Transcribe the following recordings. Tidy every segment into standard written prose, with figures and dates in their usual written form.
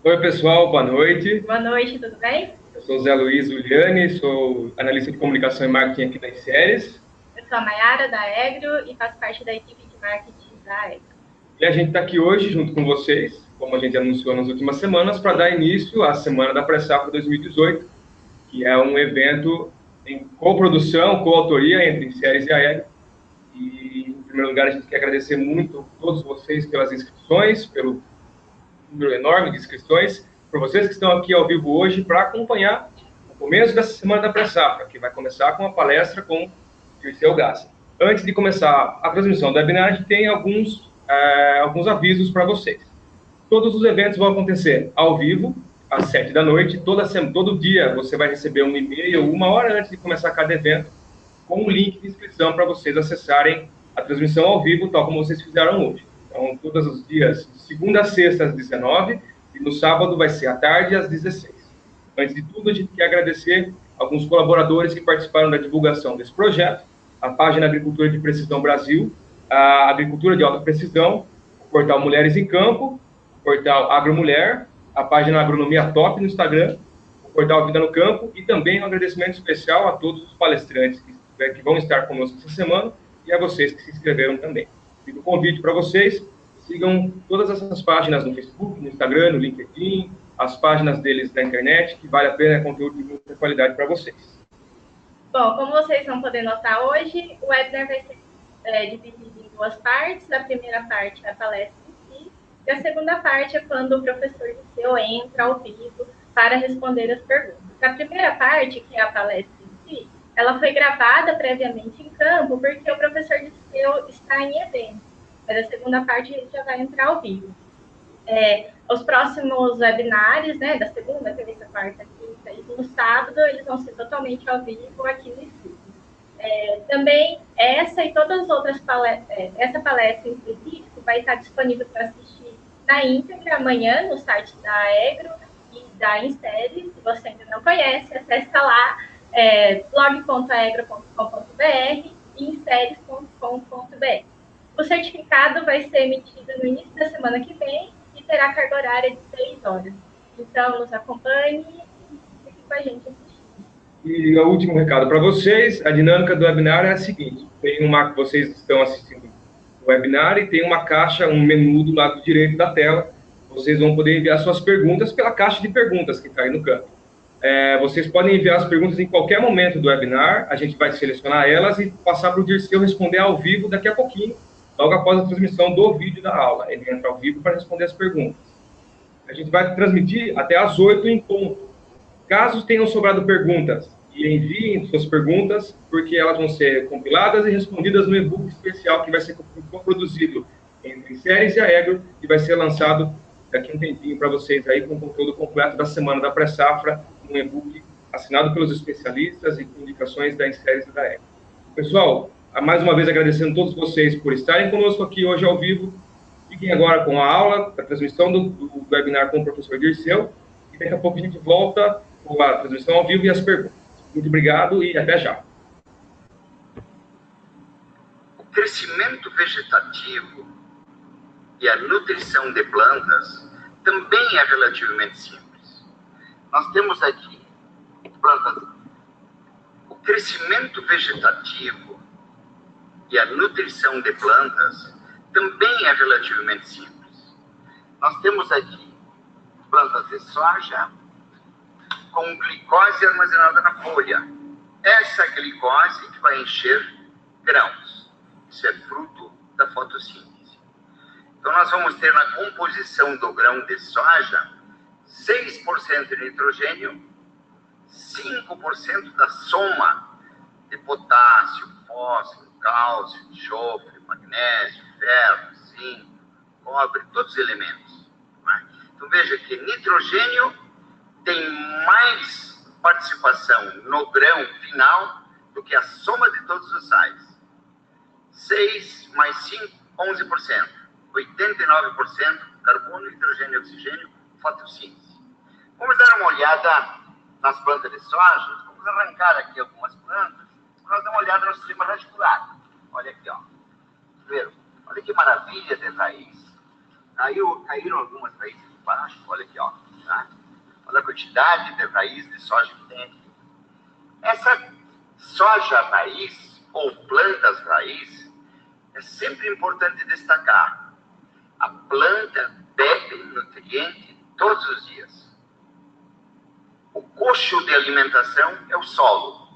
Oi, pessoal, boa noite. Boa noite, tudo bem? Eu sou o Zé Luiz Juliani, sou analista de comunicação e marketing aqui da Séries. Eu sou a Mayara, da Egro, e faço parte da equipe de marketing da Egro. E a gente está aqui hoje, junto com vocês, como a gente anunciou nas últimas semanas, para dar início à Semana da Pré-Safra 2018, que é um evento em coprodução, coautoria entre Séries e a Egro. E, em primeiro lugar, a gente quer agradecer muito a todos vocês pelas inscrições, pelo número enorme de inscrições, por vocês que estão aqui ao vivo hoje para acompanhar o começo dessa Semana da Pré-Safra, que vai começar com a palestra com o Dirceu Gassi. Antes de começar a transmissão do webinar, a gente tem alguns avisos para vocês. Todos os eventos vão acontecer ao vivo, às 7 da noite. Todo dia você vai receber um e-mail, uma hora antes de começar cada evento, com um link de inscrição para vocês acessarem a transmissão ao vivo, tal como vocês fizeram hoje. Então, todos os dias, de segunda a sexta, às 19, e no sábado vai ser à tarde, às 16. Antes de tudo, a gente quer agradecer alguns colaboradores que participaram da divulgação desse projeto, a página Agricultura de Precisão Brasil, a Agricultura de Alta Precisão, o portal Mulheres em Campo, o portal AgroMulher, a página Agronomia Top no Instagram, o portal Vida no Campo, e também um agradecimento especial a todos os palestrantes que vão estar conosco essa semana e a vocês que se inscreveram também. Fica o convite para vocês, sigam todas essas páginas no Facebook, no Instagram, no LinkedIn, as páginas deles na internet, que vale a pena, é conteúdo de muita qualidade para vocês. Bom, como vocês vão poder notar hoje, o webinar vai ser dividido em duas partes. A primeira parte é a palestra em si, e a segunda parte é quando o professor Dirceu entra ao vivo para responder as perguntas. A primeira parte, que é a palestra em si, ela foi gravada previamente em campo, porque o professor Dirceu está em evento. Mas a segunda parte ele já vai entrar ao vivo. Os próximos webinários, né, da segunda, terça, quarta, quinta e no sábado, eles vão ser totalmente ao vivo aqui no estúdio. Também essa e todas as outras palestras, essa palestra em específico vai estar disponível para assistir na íntegra amanhã no site da Egro e da Instead. Se você ainda não conhece, acesse lá blog.egro.com.br e instead.com.br. O certificado vai ser emitido no início da semana que vem e terá carga horária de 6 horas. Então, nos acompanhe e fique com a gente assistindo. E o último recado para vocês, a dinâmica do webinar é a seguinte, vocês estão assistindo o webinar e tem uma caixa, um menu do lado direito da tela, vocês vão poder enviar suas perguntas pela caixa de perguntas que está aí no canto. Vocês podem enviar as perguntas em qualquer momento do webinar, a gente vai selecionar elas e passar para o Dirceu responder ao vivo daqui a pouquinho, logo após a transmissão do vídeo da aula. Ele entra ao vivo para responder as perguntas. A gente vai transmitir até às 8 em ponto. Caso tenham sobrado perguntas, enviem suas perguntas, porque elas vão ser compiladas e respondidas no e-book especial que vai ser produzido entre Séries e a Egro e vai ser lançado daqui a um tempinho para vocês aí com o conteúdo completo da Semana da Pré-Safra, um e-book assinado pelos especialistas e com indicações da Séries e da Egro. Pessoal, mais uma vez agradecendo a todos vocês por estarem conosco aqui hoje ao vivo. Fiquem agora com a aula, a transmissão do webinar com o professor Dirceu, e daqui a pouco a gente volta com a transmissão ao vivo e as perguntas. Muito obrigado e até já. O crescimento vegetativo e a nutrição de plantas também é relativamente simples. Nós temos aqui plantas. O crescimento vegetativo e a nutrição de plantas também é relativamente simples. Nós temos aqui plantas de soja com glicose armazenada na folha. Essa glicose que vai encher grãos. Isso é fruto da fotossíntese. Então, nós vamos ter na composição do grão de soja 6% de nitrogênio, 5% da soma de potássio, fósforo, cálcio, enxofre, magnésio, ferro, zinco, cobre, todos os elementos. Então, veja que nitrogênio tem mais participação no grão final do que a soma de todos os sais. 6 mais 5, 11%. 89% carbono, nitrogênio e oxigênio, fotossíntese. Vamos dar uma olhada nas plantas de soja. Vamos arrancar aqui algumas plantas. Vamos dar uma olhada no sistema radicular. Olha aqui, ó. Primeiro, olha que maravilha de raiz. Caíram algumas raízes aqui embaixo. Olha aqui, ó. Tá? Olha a quantidade de raiz de soja que tem aqui. Essa soja raiz, ou plantas raiz, é sempre importante destacar. A planta bebe nutriente todos os dias. O coxo de alimentação é o solo.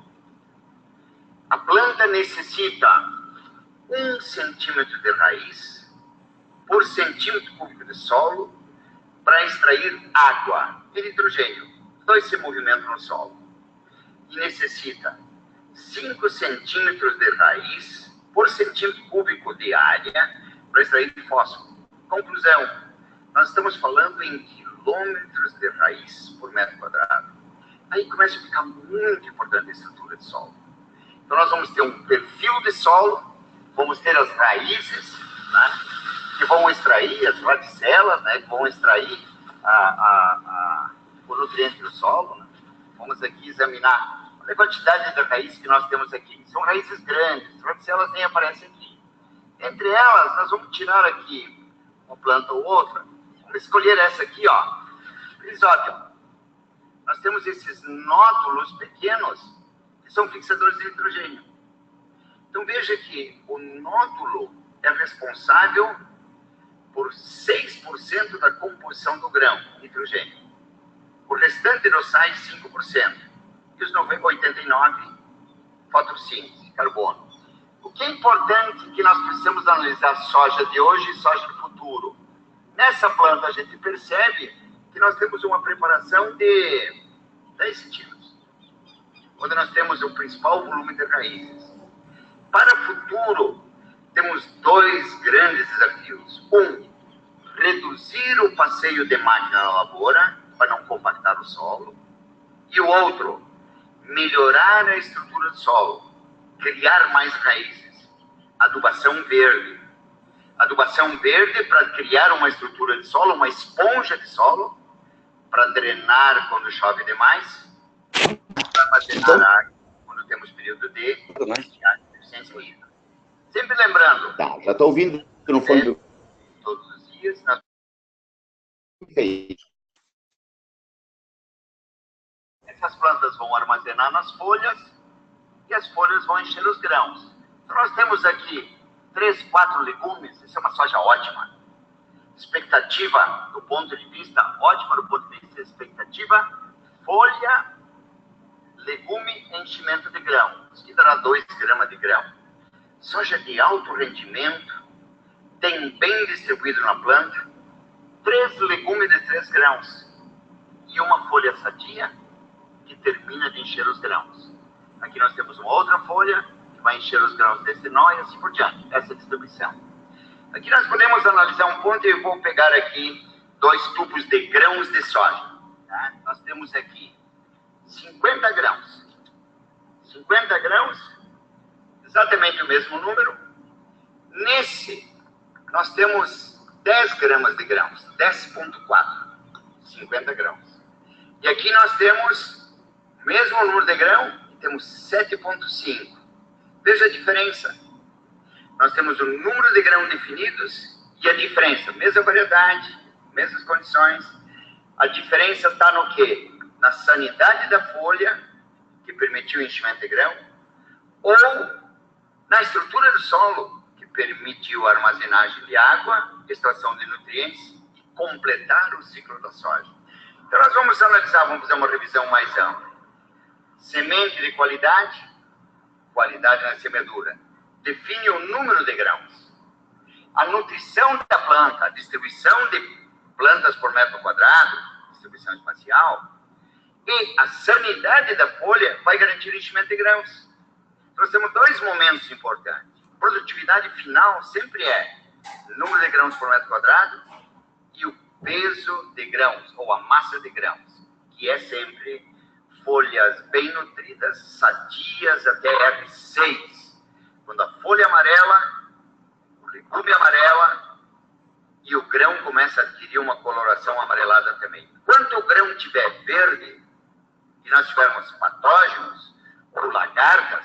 A planta necessita 1 centímetro de raiz por centímetro cúbico de solo para extrair água e nitrogênio. Dois se movimentam no solo. E necessita 5 centímetros de raiz por centímetro cúbico de área para extrair fósforo. Conclusão, nós estamos falando em quilômetros de raiz por metro quadrado. Aí começa a ficar muito importante a estrutura de solo. Então nós vamos ter um perfil de solo, vamos ter as raízes, né, que vão extrair, as radicelas, né, que vão extrair o nutriente do solo. Né. Vamos aqui examinar a quantidade de raiz que nós temos aqui. São raízes grandes, as radicelas nem aparecem aqui. Entre elas, nós vamos tirar aqui uma planta ou outra. Vamos escolher essa aqui, ó. Crisótimo. Nós temos esses nódulos pequenos que são fixadores de nitrogênio. Então veja que o nódulo é responsável por 6% da composição do grão, nitrogênio. O restante dos sais, 5%. E os 89%, fotossíntese, carbono. O que é importante que nós precisamos analisar soja de hoje e soja do futuro? Nessa planta a gente percebe que nós temos uma preparação de 10 centímetros, onde nós temos o principal volume de raízes. Para o futuro, temos 2 grandes desafios. Reduzir o passeio de máquina na lavoura, para não compactar o solo. E o outro, melhorar a estrutura do solo, criar mais raízes. Adubação verde. Adubação verde para criar uma estrutura de solo, uma esponja de solo, para drenar quando chove demais, para armazenar água quando temos período de deficiência hídrica. Sempre lembrando. Tá, já estou ouvindo no fundo. Todos os dias. Essas plantas vão armazenar nas folhas e as folhas vão encher os grãos. Então nós temos aqui 3, 4 legumes. Isso é uma soja ótima. Expectativa, do ponto de vista, ótima do ponto de vista de expectativa, folha, legume, enchimento de grão. Isso que dará 2 gramas de grão. Soja de alto rendimento, tem bem distribuído na planta, 3 legumes de 3 grãos e uma folha sadia que termina de encher os grãos. Aqui nós temos uma outra folha que vai encher os grãos desse nó e assim por diante. Essa é a distribuição. Aqui nós podemos analisar um ponto e eu vou pegar aqui 2 tubos de grãos de soja. Tá? Nós temos aqui 50 grãos. 50 grãos, exatamente o mesmo número. Nesse, nós temos 10 gramas de grãos, 10,4, 50 grãos. E aqui nós temos o mesmo número de grão e temos 7,5. Veja a diferença. Nós temos o número de grãos definidos e a diferença, mesma variedade, mesmas condições. A diferença está no quê? Na sanidade da folha, que permitiu o enchimento de grão, ou na estrutura do solo, que permitiu a armazenagem de água, extração de nutrientes e completar o ciclo da soja. Então nós vamos analisar, vamos fazer uma revisão mais ampla. Semente de qualidade, qualidade na semeadura. Define o número de grãos. A nutrição da planta, a distribuição de plantas por metro quadrado, distribuição espacial, e a sanidade da folha vai garantir o enchimento de grãos. Nós temos 2 momentos importantes. A produtividade final sempre é número de grãos por metro quadrado e o peso de grãos, ou a massa de grãos, que é sempre folhas bem nutridas, sadias até R6. Quando a folha amarela, o legume amarela e o grão começa a adquirir uma coloração amarelada também. Quando o grão estiver verde e nós tivermos patógenos ou lagartas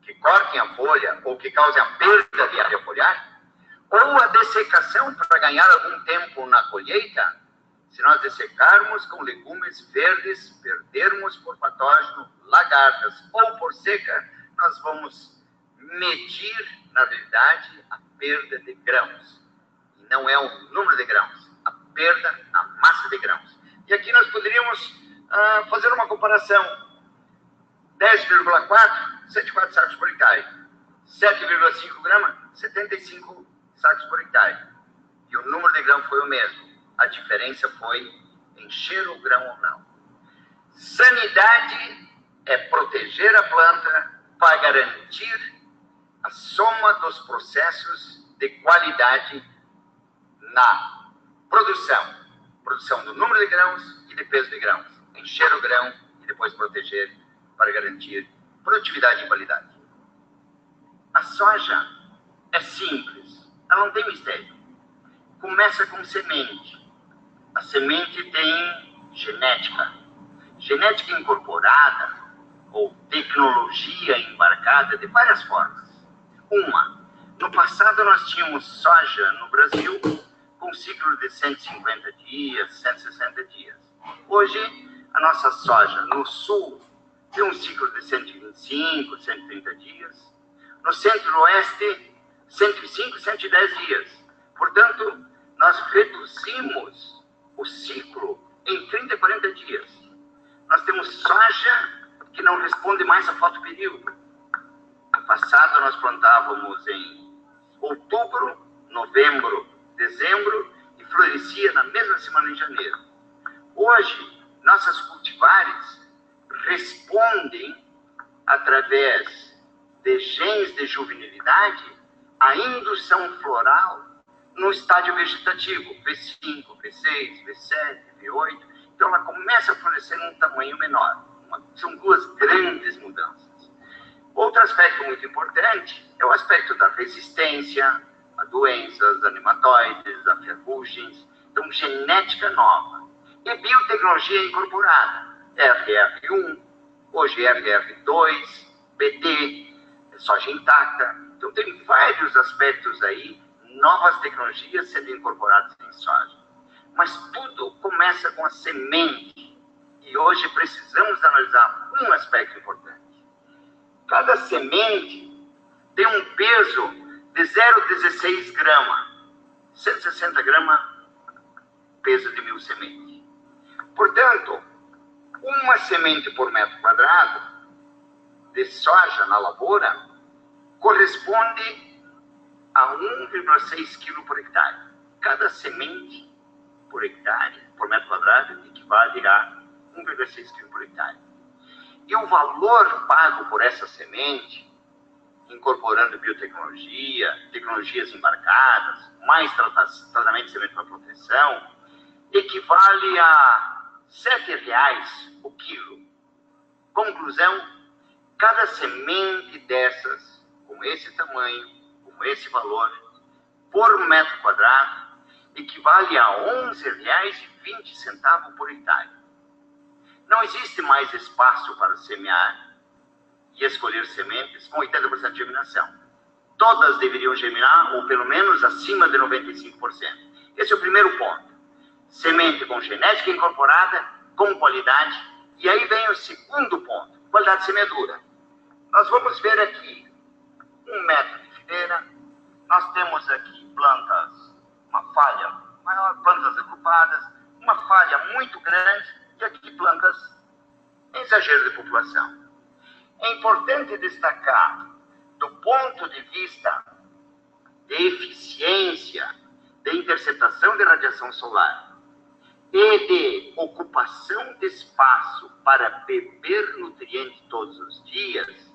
que cortem a folha ou que causem a perda de área foliar, ou a dessecação para ganhar algum tempo na colheita, Se nós dessecarmos com legumes verdes, perdermos por patógeno, lagartas ou por seca, nós vamos medir, na realidade, a perda de grãos. E não é o número de grãos, a perda na massa de grãos. E aqui nós poderíamos fazer uma comparação. 10,4, 104 sacos por hectare. 7,5 gramas, 75 sacos por hectare. E o número de grão foi o mesmo. A diferença foi encher o grão ou não. Sanidade é proteger a planta para garantir a soma dos processos de qualidade na produção. Produção do número de grãos e de peso de grãos. Encher o grão e depois proteger para garantir produtividade e qualidade. A soja é simples, ela não tem mistério. Começa com semente. A semente tem genética. Genética incorporada ou tecnologia embarcada de várias formas. No passado nós tínhamos soja no Brasil com um ciclo de 150 dias, 160 dias. Hoje, a nossa soja no sul tem um ciclo de 125, 130 dias. No centro-oeste, 105, 110 dias. Portanto, nós reduzimos o ciclo em 30, 40 dias. Nós temos soja que não responde mais a fotoperíodo. No passado, nós plantávamos em outubro, novembro, dezembro e florescia na mesma semana em janeiro. Hoje, nossas cultivares respondem através de genes de juvenilidade à indução floral no estádio vegetativo, V5, V6, V7, V8. Então, ela começa a florescer num tamanho menor. São duas grandes mudanças. Outro aspecto muito importante é o aspecto da resistência a doenças, a nematóides, a ferrugens. Então, genética nova. E biotecnologia incorporada. FF1, hoje FF2, BT, soja intacta. Então, tem vários aspectos aí, novas tecnologias sendo incorporadas em soja. Mas tudo começa com a semente. E hoje precisamos analisar um aspecto importante. Cada semente tem um peso de 0,16 grama. 160 gramas, peso de 1.000 sementes. Portanto, uma semente por metro quadrado de soja na lavoura corresponde a 1,6 kg por hectare. Cada semente por hectare, por metro quadrado, equivale a 1,6 kg por hectare. E o valor pago por essa semente, incorporando biotecnologia, tecnologias embarcadas, mais tratamento de semente para proteção, equivale a R$ 7,00 o quilo. Conclusão, cada semente dessas, com esse tamanho, com esse valor, por metro quadrado, equivale a R$ 11,20 por hectare. Não existe mais espaço para semear e escolher sementes com 80% de germinação. Todas deveriam germinar, ou pelo menos acima de 95%. Esse é o primeiro ponto. Semente com genética incorporada, com qualidade. E aí vem o segundo ponto, qualidade de semeadura. Nós vamos ver aqui 1 metro de fileira. Nós temos aqui plantas, uma falha maior, plantas agrupadas, uma falha muito grande, e aqui plantas em exagero de população. É importante destacar, do ponto de vista de eficiência, de interceptação de radiação solar e de ocupação de espaço para beber nutriente todos os dias,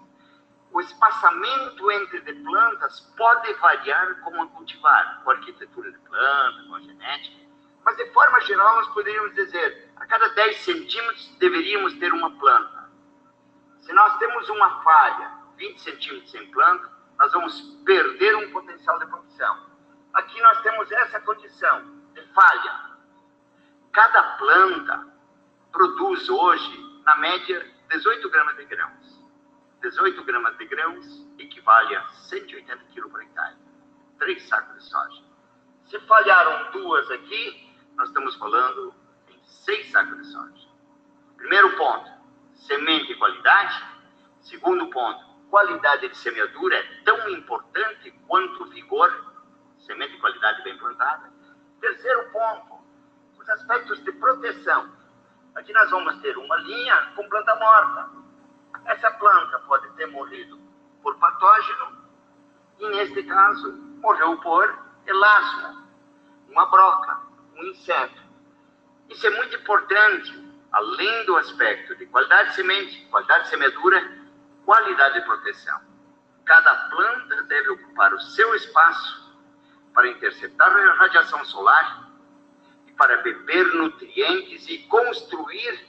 o espaçamento entre de plantas pode variar como a cultivar, com a arquitetura de planta, com a genética, mas de forma geral nós poderíamos dizer, a cada 10 centímetros deveríamos ter uma planta. Se nós temos uma falha, 20 centímetros sem planta, nós vamos perder um potencial de produção. Aqui nós temos essa condição de falha. Cada planta produz hoje, na média, 18 gramas de grãos. 18 gramas de grãos equivale a 180 kg por hectare. 3 sacos de soja. Se falharam 2 aqui, nós estamos falando 6 sacos de soja. Primeiro ponto, semente e qualidade. Segundo ponto, qualidade de semeadura é tão importante quanto vigor, semente e qualidade bem plantada. Terceiro ponto, os aspectos de proteção. Aqui nós vamos ter uma linha com planta morta. Essa planta pode ter morrido por patógeno e, neste caso, morreu por elasmo, uma broca, um inseto. Isso é muito importante, além do aspecto de qualidade de semente, qualidade de semeadura, qualidade de proteção. Cada planta deve ocupar o seu espaço para interceptar a radiação solar e para beber nutrientes e construir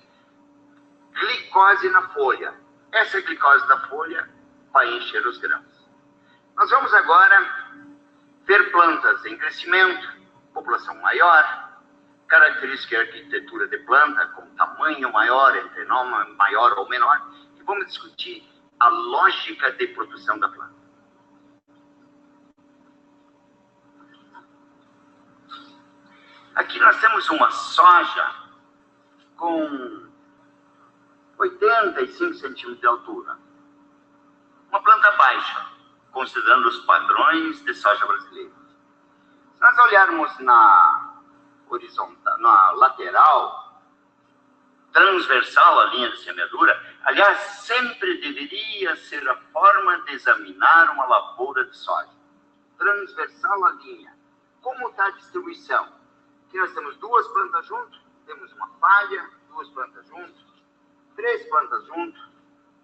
glicose na folha. Essa glicose da folha vai encher os grãos. Nós vamos agora ver plantas em crescimento, população maior, característica e arquitetura de planta, com tamanho maior, entrenoma maior ou menor, e vamos discutir a lógica de produção da planta. Aqui nós temos uma soja com 85 centímetros de altura. Uma planta baixa, considerando os padrões de soja brasileira. Se nós olharmos na horizontal, na lateral, transversal à linha de semeadura, aliás, sempre deveria ser a forma de examinar uma lavoura de soja. Transversal à linha. Como está a distribuição? Aqui nós temos 2 plantas juntas, temos uma falha, 2 plantas juntas, 3 plantas juntas,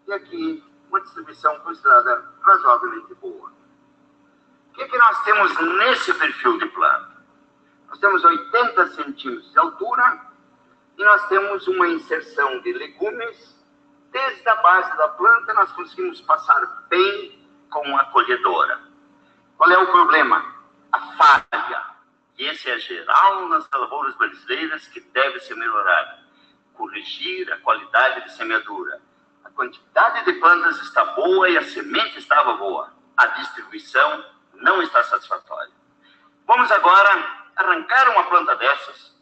e aqui uma distribuição considerada razoavelmente boa. O que nós temos nesse perfil de planta? Nós temos 80 centímetros de altura e nós temos uma inserção de legumes. Desde a base da planta nós conseguimos passar bem com a colhedora. Qual é o problema? A falha. E esse é geral nas lavouras brasileiras, que deve ser melhorado. Corrigir a qualidade de semeadura. A quantidade de plantas está boa e a semente estava boa. A distribuição não está satisfatória. Vamos agora arrancar uma planta dessas,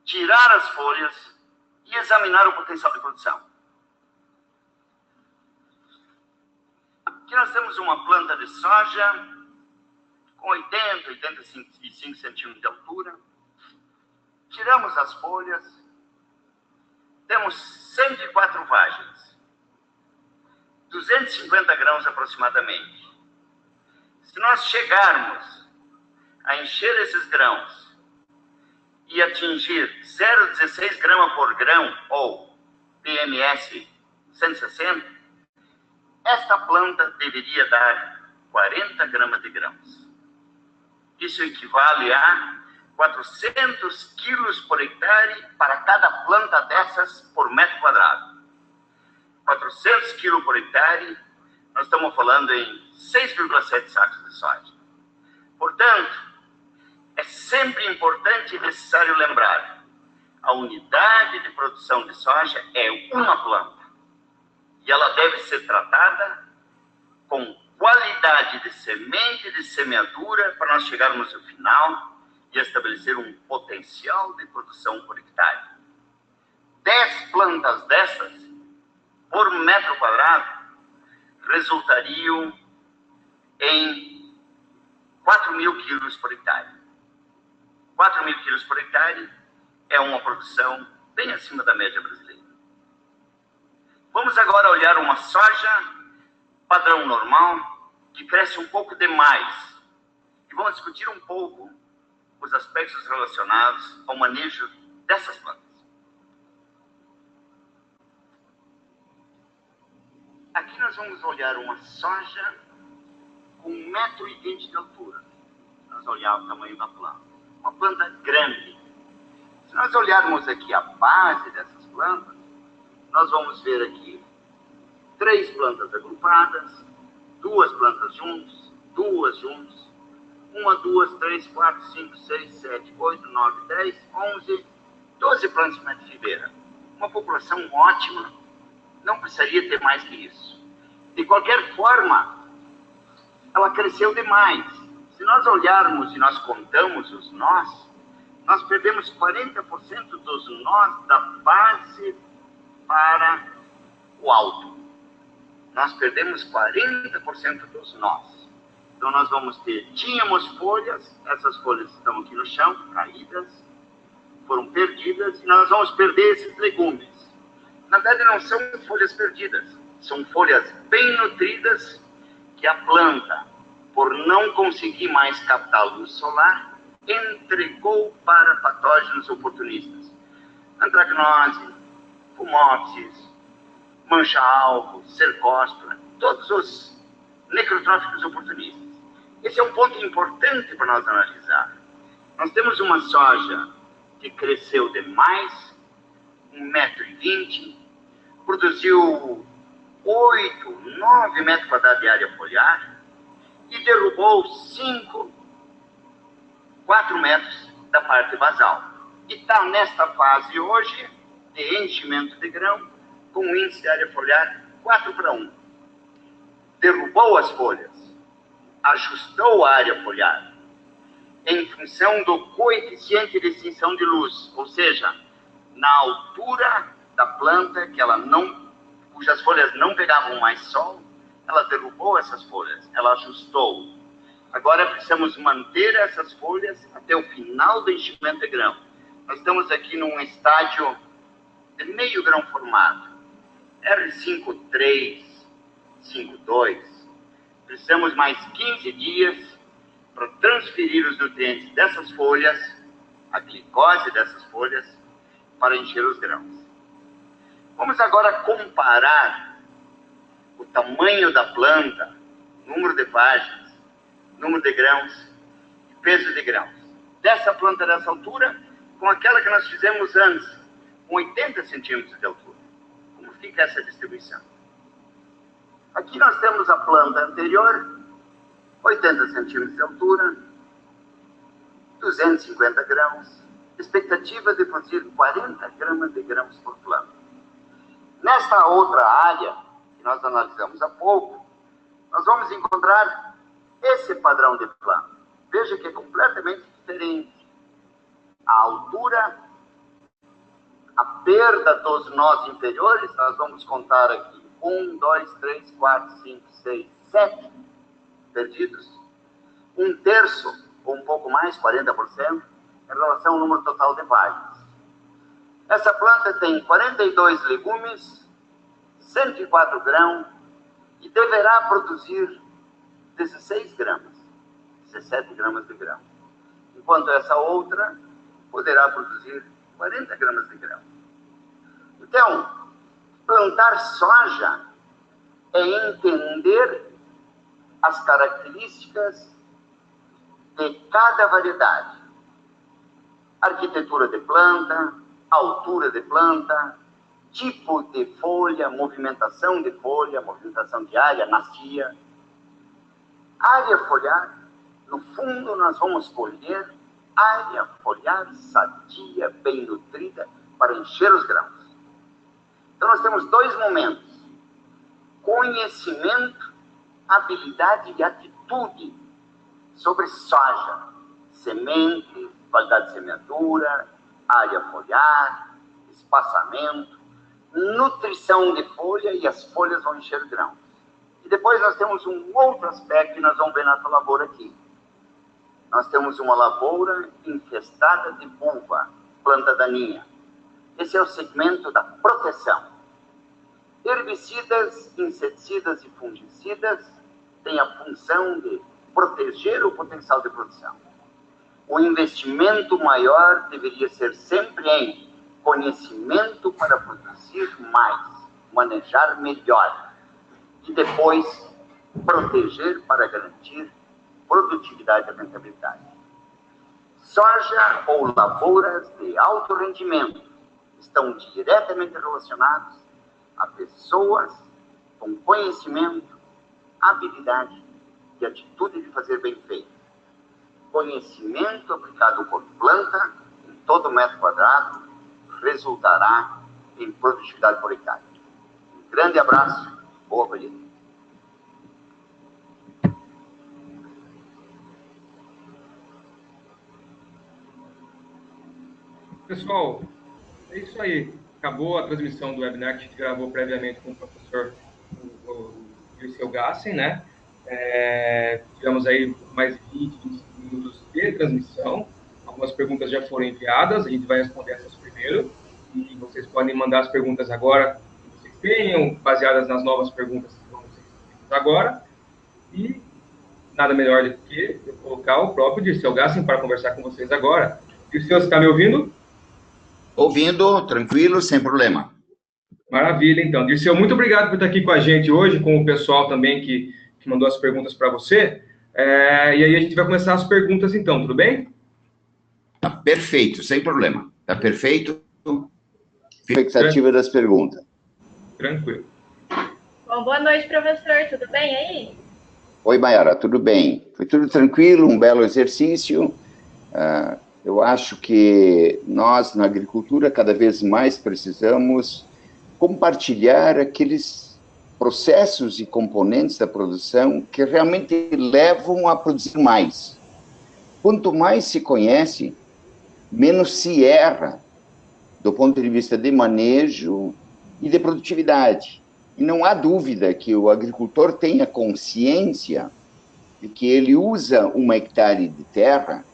tirar as folhas e examinar o potencial de produção. Aqui nós temos uma planta de soja com 80, 85 centímetros de altura. Tiramos as folhas. Temos 104 vagens, 250 grãos aproximadamente. Se nós chegarmos a encher esses grãos e atingir 0,16 grama por grão, ou PMS 160, esta planta deveria dar 40 gramas de grãos. Isso equivale a 400 quilos por hectare para cada planta dessas por metro quadrado. 400 quilos por hectare, nós estamos falando em 6,7 sacos de soja. Portanto, é sempre importante e necessário lembrar, a unidade de produção de soja é uma planta. E ela deve ser tratada com qualidade de semente e de semeadura para nós chegarmos ao final e estabelecer um potencial de produção por hectare. 10 plantas dessas, por metro quadrado, resultariam em 4.000 quilos por hectare. 4.000 quilos por hectare é uma produção bem acima da média brasileira. Vamos agora olhar uma soja padrão normal, que cresce um pouco demais. E vamos discutir um pouco os aspectos relacionados ao manejo dessas plantas. Aqui nós vamos olhar uma soja com 1,20 m de altura. Nós olhamos o tamanho da planta. Uma planta grande. Se nós olharmos aqui a base dessas plantas, nós vamos ver aqui 3 plantas agrupadas, 2 plantas juntas, 2 juntas, 1, 2, 3, 4, 5, 6, 7, 8, 9, 10, 11, 12 plantas de medifiveira. Uma população ótima, não precisaria ter mais que isso. De qualquer forma, ela cresceu demais. Se nós olharmos e nós contamos os nós, nós perdemos 40% dos nós da base para o alto. Nós perdemos 40% dos nós. Então, nós vamos ter, tínhamos folhas, essas folhas estão aqui no chão, caídas, foram perdidas, e nós vamos perder esses legumes. Na verdade, não são folhas perdidas, são folhas bem nutridas que a planta, por não conseguir mais captar luz solar, entregou para patógenos oportunistas. Antracnose, fumópsis, mancha-alvo, cercóspora, todos os necrotróficos oportunistas. Esse é um ponto importante para nós analisar. Nós temos uma soja que cresceu demais, 1,20 m, produziu 8, 9 metros quadrados de área foliar e derrubou 4 metros da parte basal. E está nesta fase hoje de enchimento de grão com um índice de área foliar 4:1. Derrubou as folhas, ajustou a área foliar em função do coeficiente de extinção de luz, ou seja, na altura da planta que ela não, cujas folhas não pegavam mais sol, ela derrubou essas folhas, ela ajustou. Agora precisamos manter essas folhas até o final do enchimento de grão. Nós estamos aqui num estágio de meio grão formado, R5,3, 5,2. Precisamos mais 15 dias para transferir os nutrientes dessas folhas, a glicose dessas folhas, para encher os grãos. Vamos agora comparar o tamanho da planta, número de páginas, número de grãos e peso de grãos dessa planta dessa altura com aquela que nós fizemos antes, com 80 centímetros de altura. Como fica essa distribuição? Aqui nós temos a planta anterior, 80 centímetros de altura, 250 grãos, expectativa de produzir 40 gramas de grãos por planta. Nesta outra área, que nós analisamos há pouco, nós vamos encontrar esse padrão de planta. Veja que é completamente diferente. A altura, a perda dos nós inferiores, nós vamos contar aqui 1, 2, 3, 4, 5, 6, 7 perdidos. 1/3, ou um pouco mais, 40%, em relação ao número total de páginas. Essa planta tem 42 legumes, 104 grãos e deverá produzir 16 gramas, 17 gramas de grão. Enquanto essa outra poderá produzir 40 gramas de grão. Então, plantar soja é entender as características de cada variedade. Arquitetura de planta, altura de planta, tipo de folha, movimentação de área, macia. Área foliar, no fundo nós vamos colher área foliar sadia, bem nutrida, para encher os grãos. Então nós temos dois momentos: conhecimento, habilidade e atitude sobre soja, semente, qualidade de semeadura, área foliar, espaçamento, nutrição de folha, e as folhas vão encher grãos. E depois nós temos um outro aspecto que nós vamos ver nessa lavoura aqui. Nós temos uma lavoura infestada de buva, planta daninha. Esse é o segmento da proteção. Herbicidas, inseticidas e fungicidas têm a função de proteger o potencial de produção. O investimento maior deveria ser sempre em conhecimento para produzir mais, manejar melhor e depois proteger para garantir produtividade e rentabilidade. Soja ou lavouras de alto rendimento estão diretamente relacionados a pessoas com conhecimento, habilidade e atitude de fazer bem feito. Conhecimento aplicado por planta em todo metro quadrado resultará em produtividade por hectare. Um grande abraço, boa colheita. Pessoal, é isso aí. Acabou a transmissão do webinar que a gente gravou previamente com o professor Dirceu Gassen, né? Tivemos aí mais 20, 25 minutos de transmissão. Algumas perguntas já foram enviadas, a gente vai responder essas primeiro. E vocês podem mandar as perguntas agora que vocês tenham, baseadas nas novas perguntas que vão ser feitas agora. E nada melhor do que eu colocar o próprio Dirceu Gassen para conversar com vocês agora. Dirceu, você está me ouvindo? Ouvindo, tranquilo, sem problema. Maravilha, então. Dirceu, muito obrigado por estar aqui com a gente hoje, com o pessoal também que mandou as perguntas para você. E aí a gente vai começar as perguntas, então, tudo bem? Tá perfeito, sem problema. Tá perfeito. Expectativa das perguntas. Tranquilo. Bom, boa noite, professor. Tudo bem aí? Oi, Mayara, tudo bem? Foi tudo tranquilo, um belo exercício. Eu acho que nós, na agricultura, cada vez mais precisamos compartilhar aqueles processos e componentes da produção que realmente levam a produzir mais. Quanto mais se conhece, menos se erra do ponto de vista de manejo e de produtividade. E não há dúvida que o agricultor tenha consciência de que ele usa 1 hectare de terra,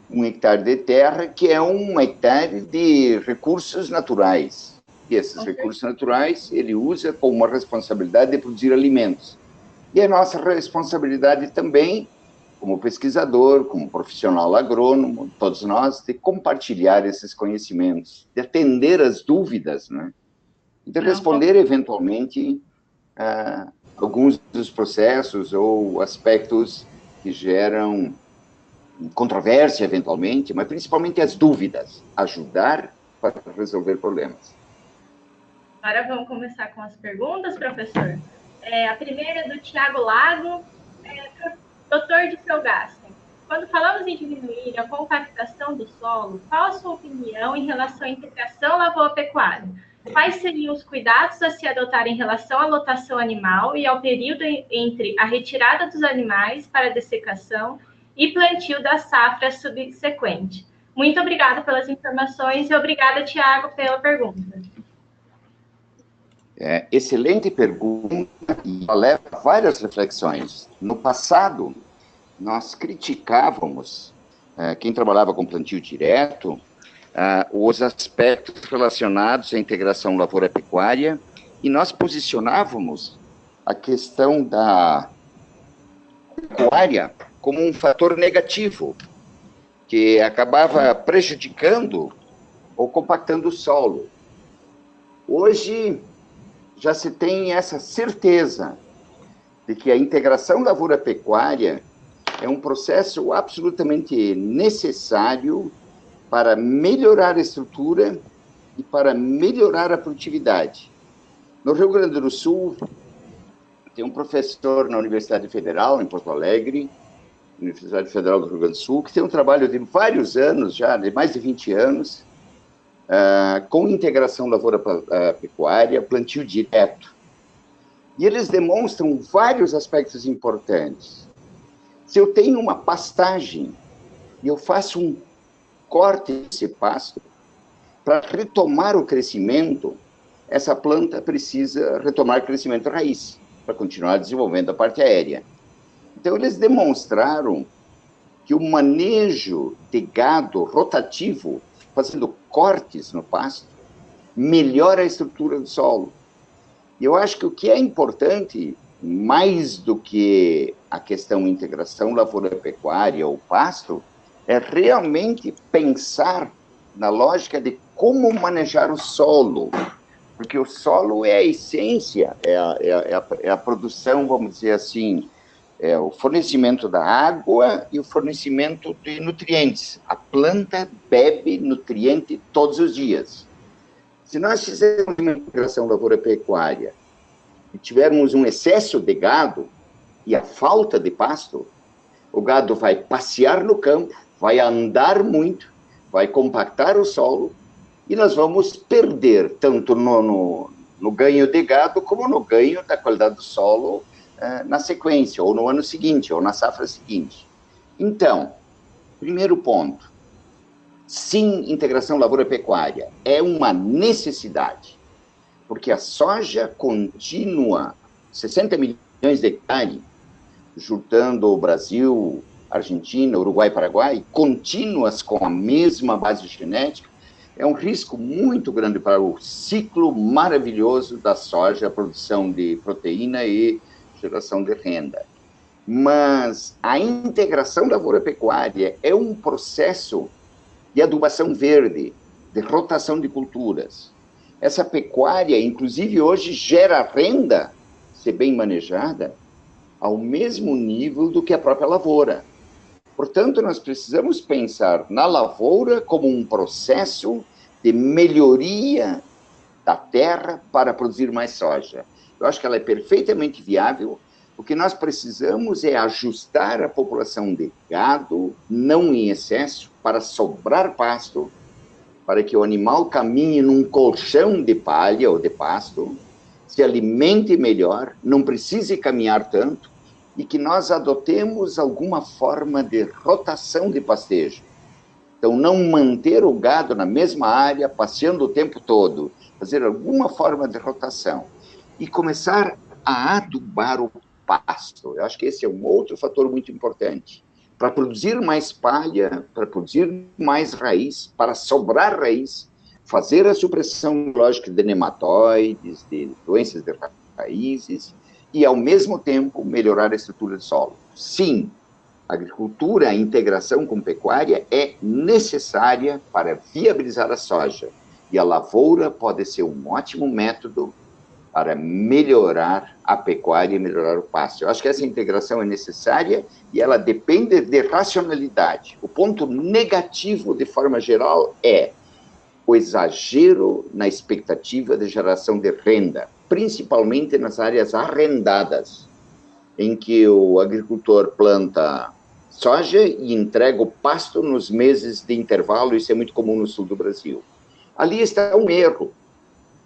1 hectare de terra, que é 1 hectare de recursos naturais. E esses recursos naturais ele usa com uma responsabilidade de produzir alimentos. E a nossa responsabilidade também, como pesquisador, como profissional agrônomo, todos nós, de compartilhar esses conhecimentos, de atender as dúvidas, né? E de responder, eventualmente, alguns dos processos ou aspectos que geram controvérsia, eventualmente, mas principalmente as dúvidas, ajudar para resolver problemas. Agora vamos começar com as perguntas, professor. A primeira é do Tiago Lago. Doutor Dirceu Gassen, quando falamos em diminuir a compactação do solo, qual a sua opinião em relação à integração lavoura-pecuária? Quais seriam os cuidados a se adotar em relação à lotação animal e ao período entre a retirada dos animais para a dessecação e plantio da safra subsequente? Muito obrigada pelas informações e obrigada, Tiago, pela pergunta. Excelente pergunta e leva a várias reflexões. No passado, nós criticávamos, quem trabalhava com plantio direto, os aspectos relacionados à integração lavoura-pecuária, e nós posicionávamos a questão da pecuária como um fator negativo, que acabava prejudicando ou compactando o solo. Hoje, já se tem essa certeza de que a integração lavoura-pecuária é um processo absolutamente necessário para melhorar a estrutura e para melhorar a produtividade. No Rio Grande do Sul, tem um professor na Universidade Federal, em Porto Alegre, Universidade Federal do Rio Grande do Sul, que tem um trabalho de vários anos já, de mais de 20 anos, com integração lavoura-pecuária, plantio direto. E eles demonstram vários aspectos importantes. Se eu tenho uma pastagem e eu faço um corte desse pasto, para retomar o crescimento, essa planta precisa retomar crescimento raiz, para continuar desenvolvendo a parte aérea. Então, eles demonstraram que o manejo de gado rotativo, fazendo cortes no pasto, melhora a estrutura do solo. E eu acho que o que é importante, mais do que a questão integração lavoura-pecuária ou pasto, é realmente pensar na lógica de como manejar o solo, porque o solo é a essência, é a produção, vamos dizer assim, é o fornecimento da água e o fornecimento de nutrientes. A planta bebe nutriente todos os dias. Se nós fizermos uma integração lavoura-pecuária e tivermos um excesso de gado e a falta de pasto, o gado vai passear no campo, vai andar muito, vai compactar o solo e nós vamos perder tanto no ganho de gado como no ganho da qualidade do solo na sequência, ou no ano seguinte, ou na safra seguinte. Então, primeiro ponto, Sim, integração lavoura-pecuária é uma necessidade, porque a soja contínua, 60 milhões de hectares, juntando o Brasil, Argentina, Uruguai e Paraguai, contínuas com a mesma base genética, é um risco muito grande para o ciclo maravilhoso da soja, a produção de proteína e geração de renda. Mas a integração lavoura-pecuária é um processo de adubação verde, de rotação de culturas. Essa pecuária, inclusive, hoje gera renda, se bem manejada, ao mesmo nível do que a própria lavoura. Portanto, nós precisamos pensar na lavoura como um processo de melhoria da terra para produzir mais soja. Eu acho que ela é perfeitamente viável. O que nós precisamos é ajustar a população de gado, não em excesso, para sobrar pasto, para que o animal caminhe num colchão de palha ou de pasto, se alimente melhor, não precise caminhar tanto, e que nós adotemos alguma forma de rotação de pastejo. Então, não manter o gado na mesma área, passeando o tempo todo, fazer alguma forma de rotação e começar a adubar o pasto. Eu acho que esse é um outro fator muito importante. Para produzir mais palha, para produzir mais raiz, para sobrar raiz, fazer a supressão biológica de nematóides, de doenças de raízes, e, ao mesmo tempo, melhorar a estrutura do solo. Sim, a agricultura, a integração com pecuária é necessária para viabilizar a soja. E a lavoura pode ser um ótimo método para melhorar a pecuária e melhorar o pasto. Eu acho que essa integração é necessária e ela depende de racionalidade. O ponto negativo, de forma geral, é o exagero na expectativa de geração de renda, principalmente nas áreas arrendadas, em que o agricultor planta soja e entrega o pasto nos meses de intervalo. Isso é muito comum no sul do Brasil. Ali está um erro.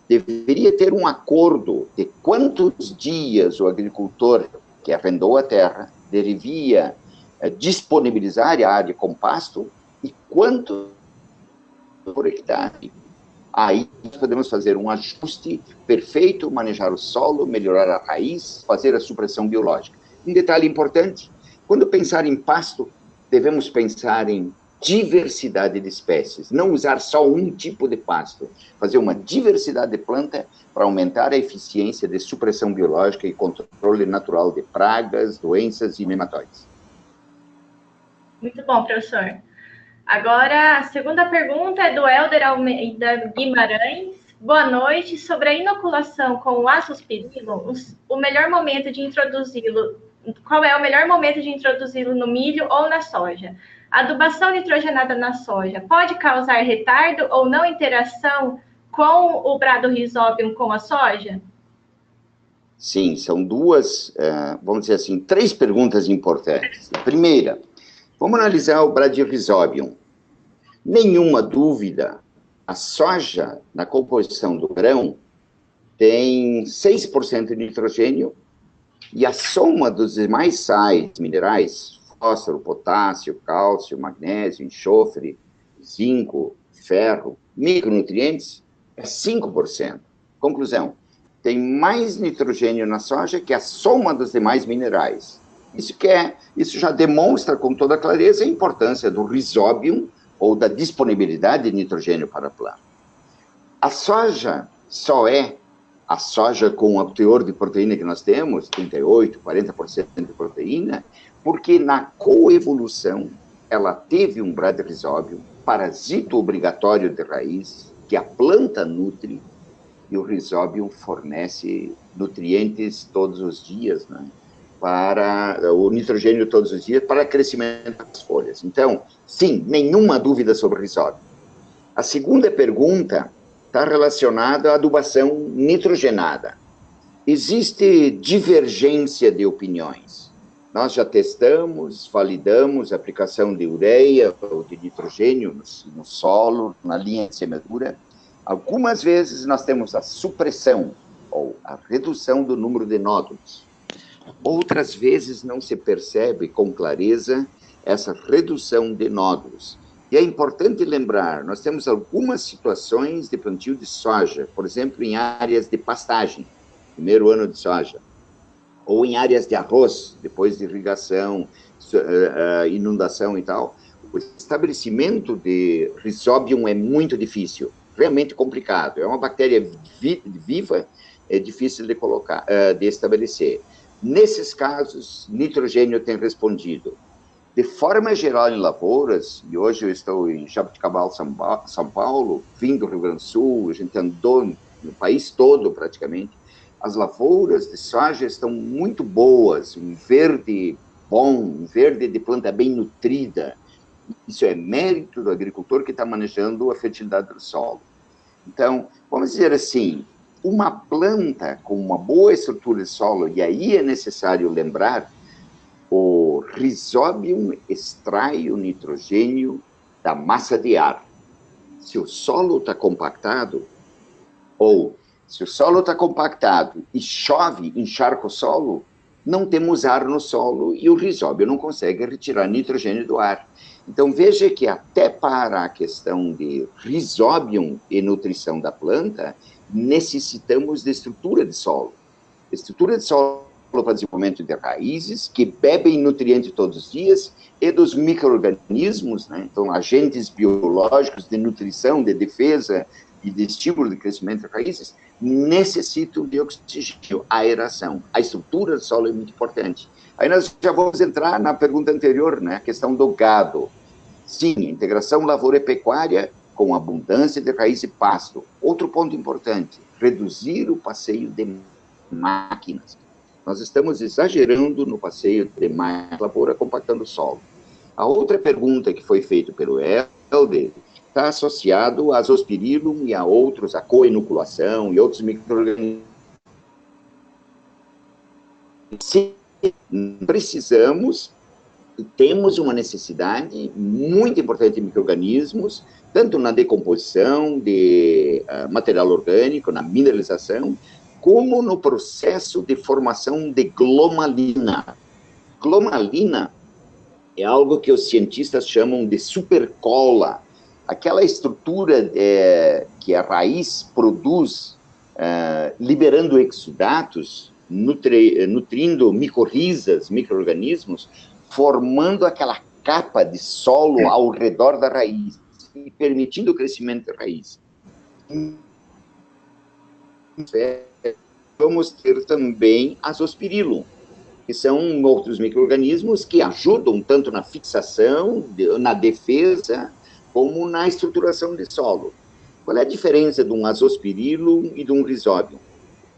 Deveria ter um acordo de quantos dias o agricultor que arrendou a terra deveria disponibilizar a área com pasto e quanto por hectare. Aí podemos fazer um ajuste perfeito, manejar o solo, melhorar a raiz, fazer a supressão biológica. Um detalhe importante, quando pensar em pasto, devemos pensar em diversidade de espécies, não usar só um tipo de pasto, fazer uma diversidade de planta para aumentar a eficiência de supressão biológica e controle natural de pragas, doenças e nematóides. Muito bom, professor. Agora, a segunda pergunta é do Helder Almeida Guimarães. Boa noite. Sobre a inoculação com o azospirilo, o melhor momento de introduzi-lo, qual é o melhor momento de introduzi-lo no milho ou na soja? A adubação nitrogenada na soja pode causar retardo ou não interação com o brado Rhizobium com a soja? Sim, são duas, vamos dizer assim, três perguntas importantes. Primeira, vamos analisar o Bradyrhizobium. Nenhuma dúvida, a soja, na composição do grão, tem 6% de nitrogênio e a soma dos demais sais minerais, fósforo, potássio, cálcio, magnésio, enxofre, zinco, ferro, micronutrientes, é 5%. Conclusão, tem mais nitrogênio na soja que a soma dos demais minerais. Isso já demonstra com toda clareza a importância do Rhizobium ou da disponibilidade de nitrogênio para a planta. A soja só é a soja com o teor de proteína que nós temos, 38%, 40% de proteína, porque na coevolução ela teve um Bradyrhizobium, parasito obrigatório de raiz, que a planta nutre, e o Rhizobium fornece nutrientes todos os dias, né? Para o nitrogênio todos os dias, para crescimento das folhas. Então, sim, nenhuma dúvida sobre o Rhizobium. A segunda pergunta está relacionada à adubação nitrogenada. Existe divergência de opiniões. Nós já testamos, validamos a aplicação de ureia ou de nitrogênio no solo, na linha de semeadura. Algumas vezes nós temos a supressão ou a redução do número de nódulos. Outras vezes não se percebe com clareza essa redução de nódulos. E é importante lembrar, nós temos algumas situações de plantio de soja, por exemplo, em áreas de pastagem, primeiro ano de soja, ou em áreas de arroz, depois de irrigação, inundação e tal. O estabelecimento de Rhizobium é muito difícil, realmente complicado. É uma bactéria viva, é difícil de colocar, de estabelecer. Nesses casos, nitrogênio tem respondido. De forma geral, em lavouras, e hoje eu estou em Jaboticabal, São Paulo, vim do Rio Grande do Sul, a gente andou no país todo, praticamente, as lavouras de soja estão muito boas, um verde bom, um verde de planta bem nutrida. Isso é mérito do agricultor que está manejando a fertilidade do solo. Então, vamos dizer assim, uma planta com uma boa estrutura de solo, e aí é necessário lembrar, o Rhizobium extrai o nitrogênio da massa de ar. Se o solo está compactado, ou se o solo está compactado e chove, encharca o solo, não temos ar no solo e o Rhizobium não consegue retirar nitrogênio do ar. Então, veja que até para a questão de Rhizobium e nutrição da planta, necessitamos de estrutura de solo. Estrutura de solo para desenvolvimento de raízes, que bebem nutrientes todos os dias, e dos micro-organismos, né? Então, agentes biológicos de nutrição, de defesa e de estímulo de crescimento de raízes, necessitam de oxigênio, aeração. A estrutura do solo é muito importante. Aí nós já vamos entrar na pergunta anterior, né? A questão do gado. Sim, integração lavoura e pecuária com abundância de raiz e pasto. Outro ponto importante, reduzir o passeio de máquinas. Nós estamos exagerando no passeio de máquinas, lavoura, compactando o solo. A outra pergunta que foi feita pelo Helder está associado a Azospirillum e a outros, a coinoculação e outros micro-organismos. Sim, precisamos e temos uma necessidade muito importante de micro-organismos, tanto na decomposição de material orgânico, na mineralização, como no processo de formação de glomalina. Glomalina é algo que os cientistas chamam de supercola, aquela estrutura que a raiz produz, liberando exudatos, nutrindo micorrizas, micro-organismos, formando aquela capa de solo ao redor da raiz e permitindo o crescimento da raiz. Vamos ter também Azospirillum, que são outros micro-organismos que ajudam tanto na fixação, na defesa, como na estruturação de solo. Qual é a diferença de um Azospirillum e de um Rhizobium?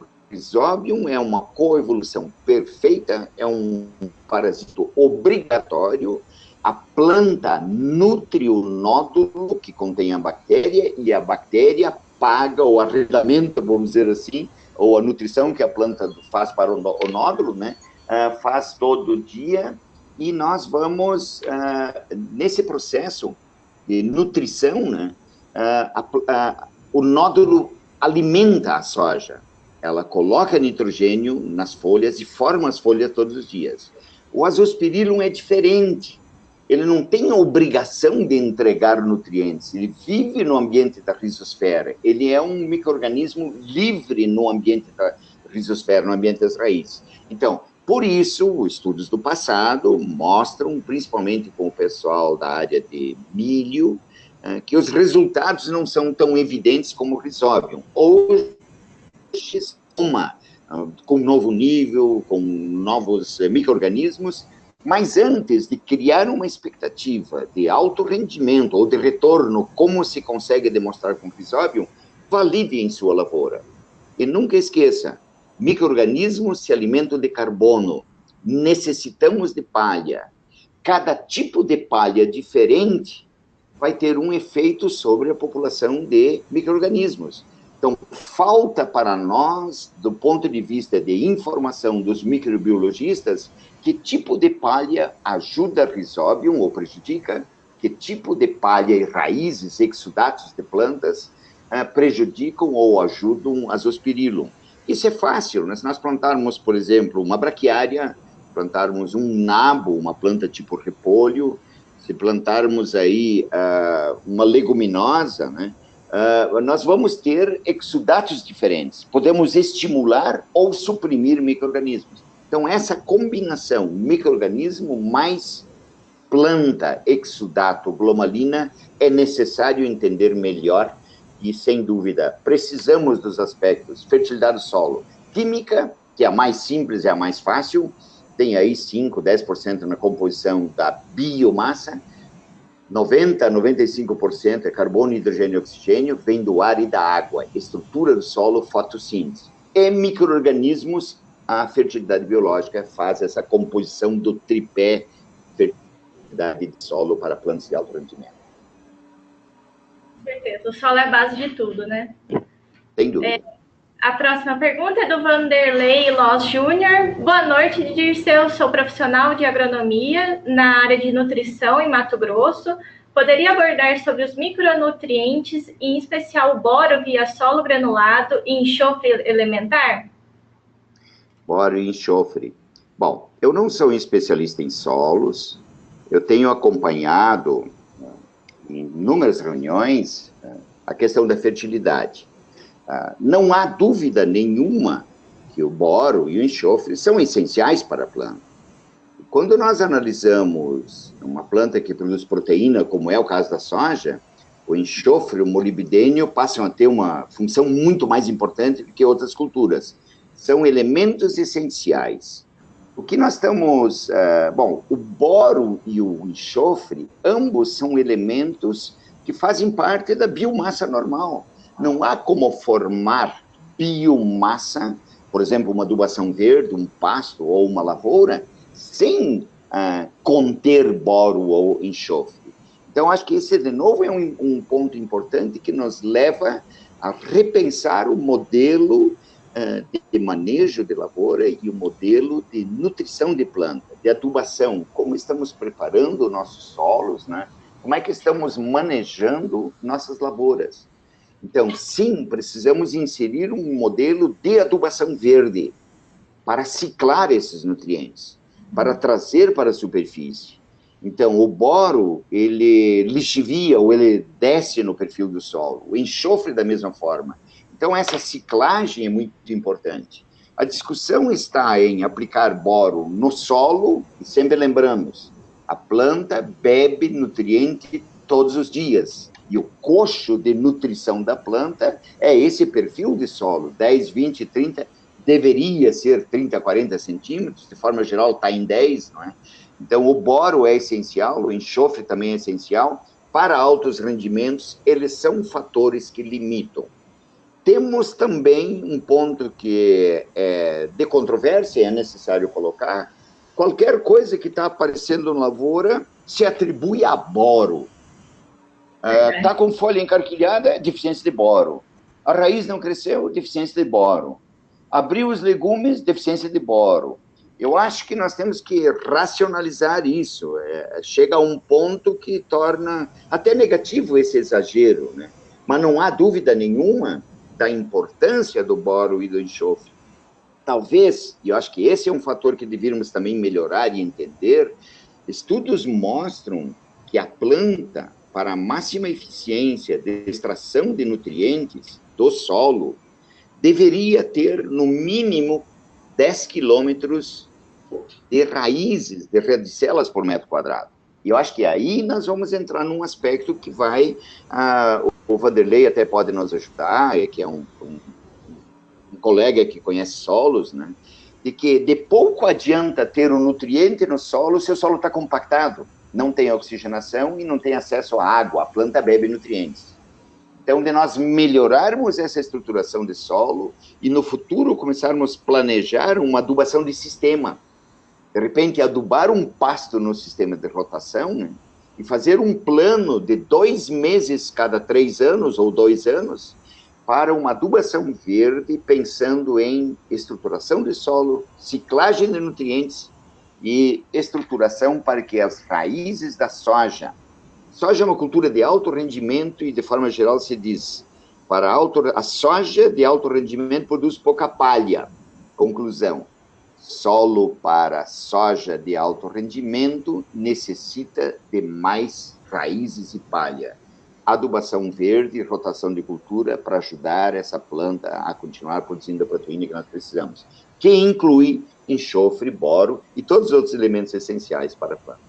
O Rhizobium é uma coevolução perfeita, é um parasito obrigatório. A planta nutre o nódulo que contém a bactéria e a bactéria paga o arrendamento, vamos dizer assim, ou a nutrição que a planta faz para o nódulo, né? Faz todo dia, e nós vamos, nesse processo de nutrição, né? O nódulo alimenta a soja, ela coloca nitrogênio nas folhas e forma as folhas todos os dias. O Azospirillum é diferente, ele não tem a obrigação de entregar nutrientes, ele vive no ambiente da rizosfera, ele é um micro-organismo livre no ambiente da rizosfera, no ambiente das raízes. Então, por isso, estudos do passado mostram, principalmente com o pessoal da área de milho, que os resultados não são tão evidentes como o Rhizobium. Hoje, com novo nível, com novos micro-organismos, mas antes de criar uma expectativa de alto rendimento ou de retorno, como se consegue demonstrar com o Rhizobium, valide em sua lavoura. E nunca esqueça, micro-organismos se alimentam de carbono, necessitamos de palha. Cada tipo de palha diferente vai ter um efeito sobre a população de micro-organismos. Então, falta para nós, do ponto de vista de informação dos microbiologistas, que tipo de palha ajuda Rhizobium ou prejudica, que tipo de palha e raízes, exudatos de plantas, prejudicam ou ajudam Azospirillum. Isso é fácil, né? Se nós plantarmos, por exemplo, uma braquiária, plantarmos um nabo, uma planta tipo repolho, se plantarmos aí uma leguminosa, né, nós vamos ter exudatos diferentes. Podemos estimular ou suprimir micro-organismos. Então, essa combinação micro-organismo mais planta, exudato, glomalina, é necessário entender melhor e, sem dúvida, precisamos dos aspectos fertilidade do solo, química, que é a mais simples e a mais fácil, tem aí 5, 10% na composição da biomassa, 90% a 95% é carbono, hidrogênio e oxigênio, vem do ar e da água, estrutura do solo, fotossíntese. E micro-organismos, a fertilidade biológica faz essa composição do tripé fertilidade de solo para plantas de alto rendimento. Com certeza, o solo é a base de tudo, né? Sem dúvida. A próxima pergunta é do Vanderlei Loss Júnior. Boa noite, Dirceu. Sou profissional de agronomia na área de nutrição em Mato Grosso. Poderia abordar sobre os micronutrientes, em especial o boro via solo granulado e enxofre elementar? Boro e enxofre. Bom, eu não sou um especialista em solos, eu tenho acompanhado em inúmeras reuniões a questão da fertilidade. Não há dúvida nenhuma que o boro e o enxofre são essenciais para a planta. Quando nós analisamos uma planta que produz proteína, como é o caso da soja, o enxofre e o molibdênio passam a ter uma função muito mais importante do que outras culturas. São elementos essenciais. O que nós estamos... bom, o boro e o enxofre, ambos são elementos que fazem parte da biomassa normal. Não há como formar biomassa, por exemplo, uma adubação verde, um pasto ou uma lavoura, sem conter boro ou enxofre. Então, acho que esse, de novo, é um ponto importante que nos leva a repensar o modelo de manejo de lavoura e o modelo de nutrição de planta, de adubação, como estamos preparando nossos solos, né? Como é que estamos manejando nossas lavouras. Então, sim, precisamos inserir um modelo de adubação verde para ciclar esses nutrientes, para trazer para a superfície. Então, o boro, ele lixivia ou ele desce no perfil do solo, o enxofre da mesma forma. Então, essa ciclagem é muito importante. A discussão está em aplicar boro no solo, e sempre lembramos, a planta bebe nutriente todos os dias, e o coxo de nutrição da planta é esse perfil de solo, 10, 20, 30, deveria ser 30, 40 centímetros, de forma geral está em 10, não é? Então, o boro é essencial, o enxofre também é essencial, para altos rendimentos, eles são fatores que limitam. Temos também um ponto que é de controvérsia, é necessário colocar, qualquer coisa que está aparecendo na lavoura se atribui a boro. Está com folha encarquilhada, deficiência de boro. A raiz não cresceu, deficiência de boro. Abriu os legumes, deficiência de boro. Eu acho que nós temos que racionalizar isso. Chega a um ponto que torna até negativo esse exagero, né? Mas não há dúvida nenhuma da importância do boro e do enxofre. Talvez, e eu acho que esse é um fator que deveríamos também melhorar e entender, estudos mostram que a planta, para a máxima eficiência de extração de nutrientes do solo, deveria ter, no mínimo, 10 quilômetros de raízes, de radicelas por metro quadrado. E eu acho que aí nós vamos entrar num aspecto que vai... o Vanderlei até pode nos ajudar, que é um colega que conhece solos, né? De que de pouco adianta ter um nutriente no solo se o solo está compactado, não tem oxigenação e não tem acesso à água, a planta bebe nutrientes. Então, de nós melhorarmos essa estruturação de solo e no futuro começarmos a planejar uma adubação de sistema. De repente, adubar um pasto no sistema de rotação, né? E fazer um plano de 2 meses cada 3 anos ou 2 anos para uma adubação verde, pensando em estruturação de solo, ciclagem de nutrientes e estruturação para que as raízes da soja... Soja é uma cultura de alto rendimento e, de forma geral, se diz, a soja de alto rendimento produz pouca palha. Conclusão, solo para soja de alto rendimento necessita de mais raízes e palha. Adubação verde, rotação de cultura para ajudar essa planta a continuar produzindo a proteína que nós precisamos, que inclui enxofre, boro e todos os outros elementos essenciais para a planta.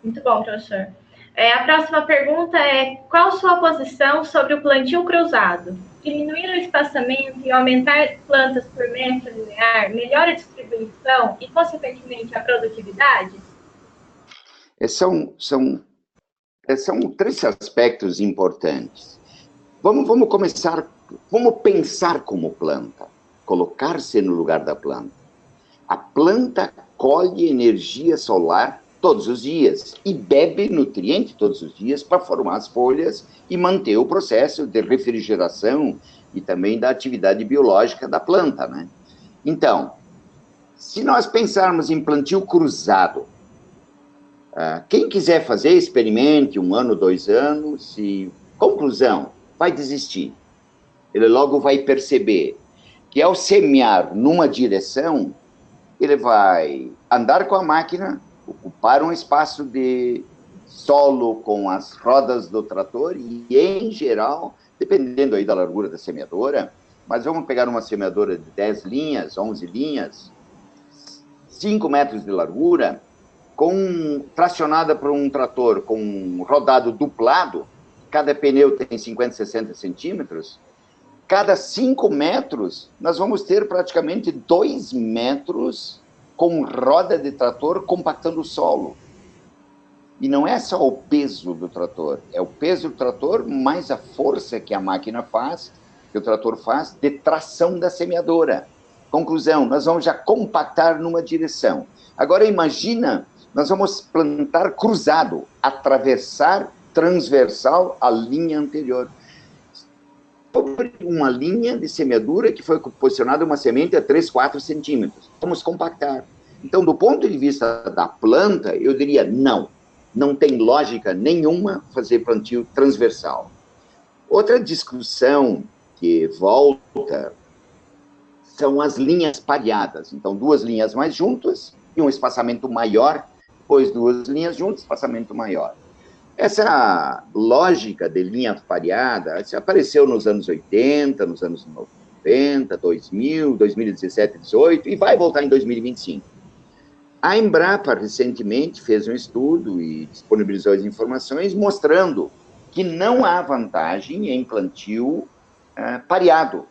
Muito bom, professor. A próxima pergunta é: qual sua posição sobre o plantio cruzado? Diminuir o espaçamento e aumentar plantas por metro linear melhora a distribuição e, consequentemente, a produtividade? São 3 aspectos importantes. Vamos começar, vamos pensar como planta, colocar-se no lugar da planta. A planta colhe energia solar todos os dias e bebe nutriente todos os dias para formar as folhas e manter o processo de refrigeração e também da atividade biológica da planta, né? Então, se nós pensarmos em plantio cruzado, quem quiser fazer, experimente 1 ano, 2 anos e, conclusão, vai desistir. Ele logo vai perceber que ao semear numa direção, ele vai andar com a máquina, ocupar um espaço de solo com as rodas do trator e, em geral, dependendo aí da largura da semeadora, mas vamos pegar uma semeadora de 10 linhas, 11 linhas, 5 metros de largura, tracionada por um trator com um rodado duplado, cada pneu tem 50, 60 centímetros, cada 5 metros nós vamos ter praticamente 2 metros com roda de trator compactando o solo. E não é só o peso do trator, é o peso do trator mais a força que a máquina faz, que o trator faz, de tração da semeadora. Conclusão, nós vamos já compactar numa direção. Agora imagina, nós vamos plantar cruzado, atravessar transversal a linha anterior. Sobre uma linha de semeadura que foi posicionada uma semente a 3, 4 centímetros. Vamos compactar. Então, do ponto de vista da planta, eu diria não tem lógica nenhuma fazer plantio transversal. Outra discussão que volta são as linhas pareadas. Então, 2 linhas mais juntas e um espaçamento maior, depois 2 linhas juntas, espaçamento maior. Essa lógica de linha pareada apareceu nos anos 80, nos anos 90, 2000, 2017, 2018 e vai voltar em 2025. A Embrapa, recentemente, fez um estudo e disponibilizou as informações mostrando que não há vantagem em plantio pareado.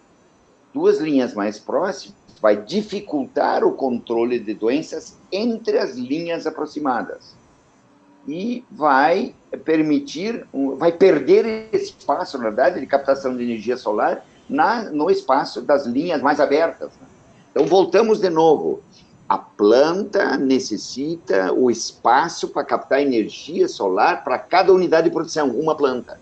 2 linhas mais próximas vai dificultar o controle de doenças entre as linhas aproximadas. E vai perder espaço, na verdade, de captação de energia solar no espaço das linhas mais abertas. Então, voltamos de novo. A planta necessita o espaço para captar energia solar para cada unidade de produção, uma planta.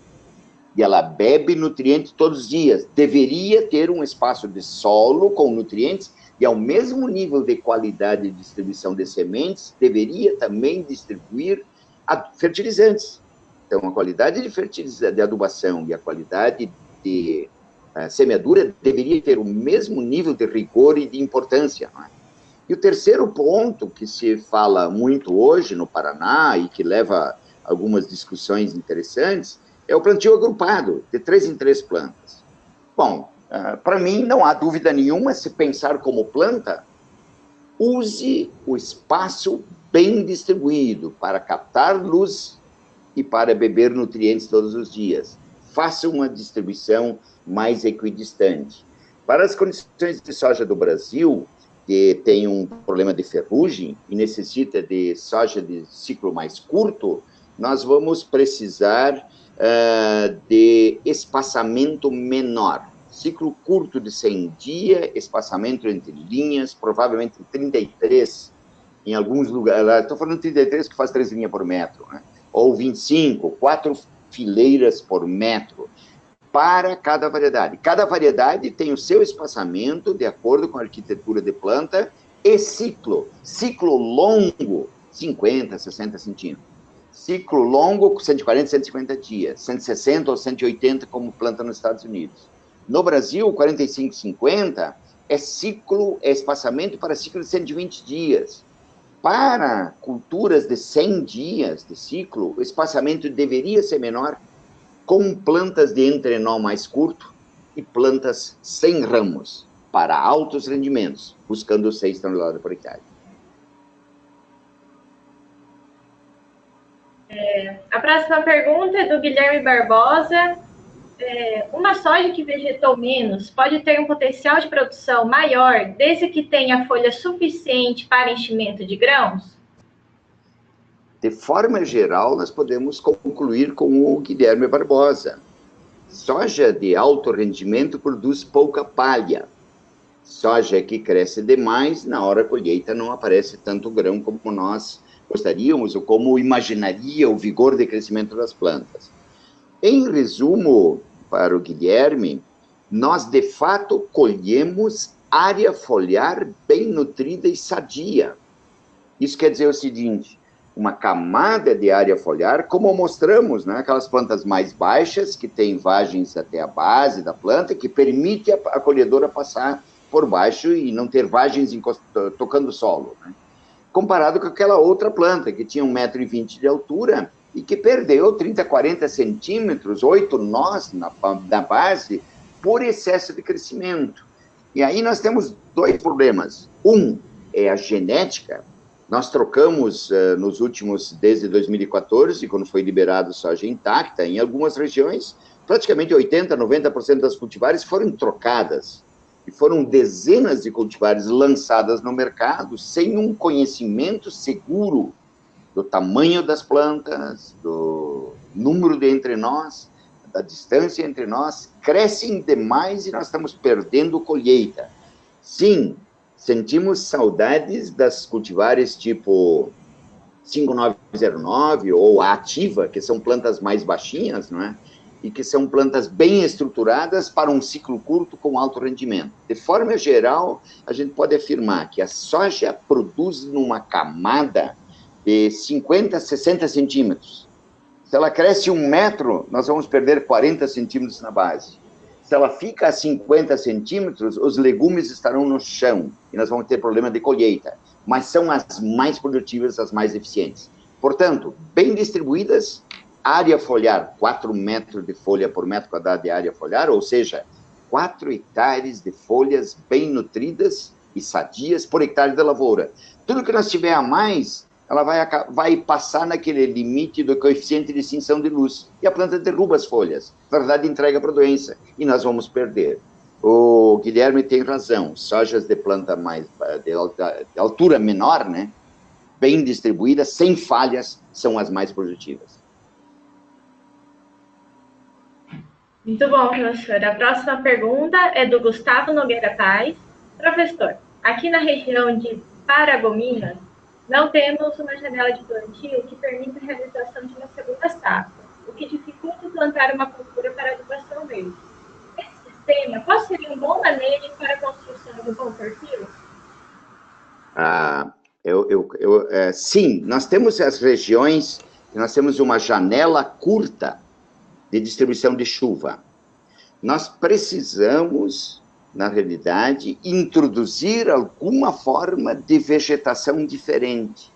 E ela bebe nutrientes todos os dias. Deveria ter um espaço de solo com nutrientes e, ao mesmo nível de qualidade de distribuição de sementes, deveria também distribuir fertilizantes. Então, a qualidade de adubação e a qualidade de semeadura deveria ter o mesmo nível de rigor e de importância. Não é? E o terceiro ponto que se fala muito hoje no Paraná e que leva a algumas discussões interessantes é o plantio agrupado, de 3 em 3 plantas. Bom, para mim não há dúvida nenhuma, se pensar como planta, use o espaço bem distribuído para captar luz e para beber nutrientes todos os dias. Faça uma distribuição mais equidistante. Para as condições de soja do Brasil, que tem um problema de ferrugem e necessita de soja de ciclo mais curto, nós vamos precisar de espaçamento menor. Ciclo curto de 100 dias, espaçamento entre linhas, provavelmente 33 em alguns lugares, estou falando 33 que faz 3 linhas por metro, né? Ou 25, 4 fileiras por metro, para cada variedade. Cada variedade tem o seu espaçamento, de acordo com a arquitetura de planta, e ciclo. Ciclo longo, 50, 60 centímetros. Ciclo longo, 140, 150 dias. 160 ou 180, como planta nos Estados Unidos. No Brasil, 45, 50 é espaçamento para ciclo de 120 dias. Para culturas de 100 dias de ciclo, o espaçamento deveria ser menor, com plantas de entrenó mais curto e plantas sem ramos, para altos rendimentos, buscando 6 toneladas por hectare. A próxima pergunta é do Guilherme Barbosa. Uma soja que vegetou menos pode ter um potencial de produção maior desde que tenha folha suficiente para enchimento de grãos? De forma geral, nós podemos concluir com o Guilherme Barbosa. Soja de alto rendimento produz pouca palha. Soja que cresce demais, na hora da colheita não aparece tanto grão como nós gostaríamos ou como imaginaria o vigor de crescimento das plantas. Em resumo, para o Guilherme, nós de fato colhemos área foliar bem nutrida e sadia. Isso quer dizer o seguinte: uma camada de área foliar, como mostramos, né? Aquelas plantas mais baixas, que têm vagens até a base da planta, que permite a colhedora passar por baixo e não ter vagens tocando o solo, né? Comparado com aquela outra planta, que tinha 1,20 m de altura e que perdeu 30, 40 centímetros, 8 nós na base, por excesso de crescimento. E aí nós temos 2 problemas. Um é a genética. Nós trocamos nos últimos, desde 2014, quando foi liberado soja intacta, em algumas regiões, praticamente 80%, 90% das cultivares foram trocadas. E foram dezenas de cultivares lançadas no mercado sem um conhecimento seguro do tamanho das plantas, do número de entrenós, da distância entre nós. Crescem demais e nós estamos perdendo colheita. Sim, sentimos saudades das cultivares tipo 5909 ou a Ativa, que são plantas mais baixinhas, não é? E que são plantas bem estruturadas para um ciclo curto com alto rendimento. De forma geral, a gente pode afirmar que a soja produz numa camada de 50, 60 centímetros. Se ela cresce 1 metro, nós vamos perder 40 centímetros na base. Se ela fica a 50 centímetros, os legumes estarão no chão e nós vamos ter problema de colheita. Mas são as mais produtivas, as mais eficientes. Portanto, bem distribuídas, área foliar, 4 metros de folha por metro quadrado de área foliar, ou seja, 4 hectares de folhas bem nutridas e sadias por hectare de lavoura. Tudo que nós tiver a mais, ela vai passar naquele limite do coeficiente de extinção de luz, e a planta derruba as folhas, na verdade entrega para a doença, e nós vamos perder. O Guilherme tem razão, sojas de planta mais de altura menor, né, bem distribuídas, sem falhas, são as mais produtivas. Muito bom, professor. A próxima pergunta é do Gustavo Nogueira Paz. Professor, aqui na região de Paragominas, não temos uma janela de plantio que permita a realização de uma segunda safra, o que dificulta plantar uma cultura para adubação verde. Esse sistema, qual seria um bom manejo para a construção de um bom perfil? Sim, nós temos as regiões, nós temos uma janela curta de distribuição de chuva. Nós precisamos, na realidade, introduzir alguma forma de vegetação diferente.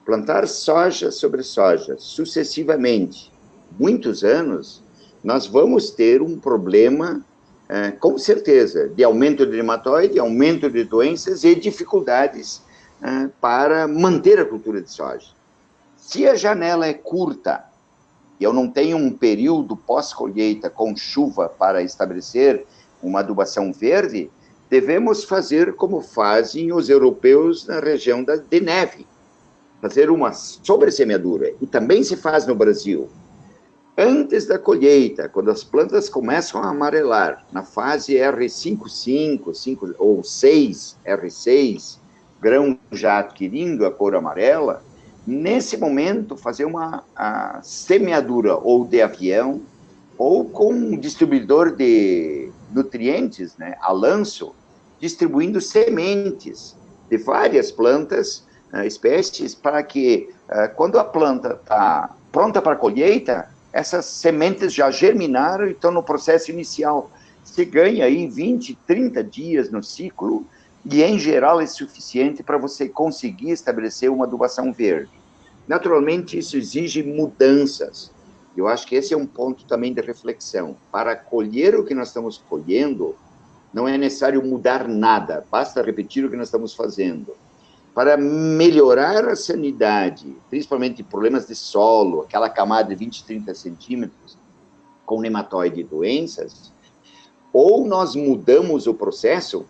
Plantar soja sobre soja, sucessivamente, muitos anos, nós vamos ter um problema, com certeza, de aumento de nematóide, aumento de doenças e dificuldades para manter a cultura de soja. Se a janela é curta, e eu não tenho um período pós-colheita com chuva para estabelecer uma adubação verde, devemos fazer como fazem os europeus na região de neve, fazer uma sobressemeadura, e também se faz no Brasil. Antes da colheita, quando as plantas começam a amarelar, na fase R5 ou 6, R6, grão já adquirindo a cor amarela, nesse momento, fazer uma semeadura ou de avião, ou com um distribuidor de nutrientes, né, a lanço, distribuindo sementes de várias plantas, espécies, para que, quando a planta está pronta para a colheita, essas sementes já germinaram e estão no processo inicial. se ganha aí 20, 30 dias no ciclo, e em geral é suficiente para você conseguir estabelecer uma adubação verde. Naturalmente, isso exige mudanças. Eu acho que esse é um ponto também de reflexão. Para colher o que nós estamos colhendo, não é necessário mudar nada, basta repetir o que nós estamos fazendo. Para melhorar a sanidade, principalmente problemas de solo, aquela camada de 20, 30 centímetros, com nematóide e doenças, ou nós mudamos o processo,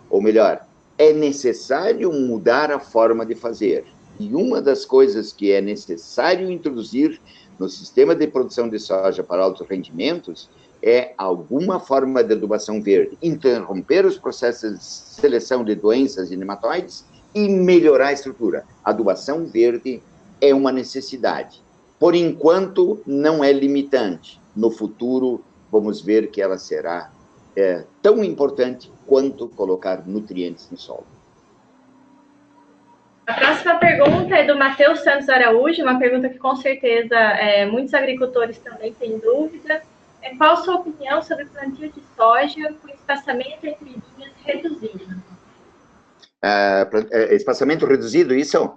ou melhor, é necessário mudar a forma de fazer. E uma das coisas que é necessário introduzir no sistema de produção de soja para altos rendimentos é alguma forma de adubação verde, interromper os processos de seleção de doenças e nematóides e melhorar a estrutura. A adubação verde é uma necessidade. Por enquanto, não é limitante. No futuro, vamos ver que ela será tão importante quanto colocar nutrientes no solo. A próxima pergunta é do Matheus Santos Araújo, uma pergunta que com certeza muitos agricultores também têm dúvida. Qual a sua opinião sobre o plantio de soja com espaçamento entre linhas reduzido? Espaçamento reduzido, isso?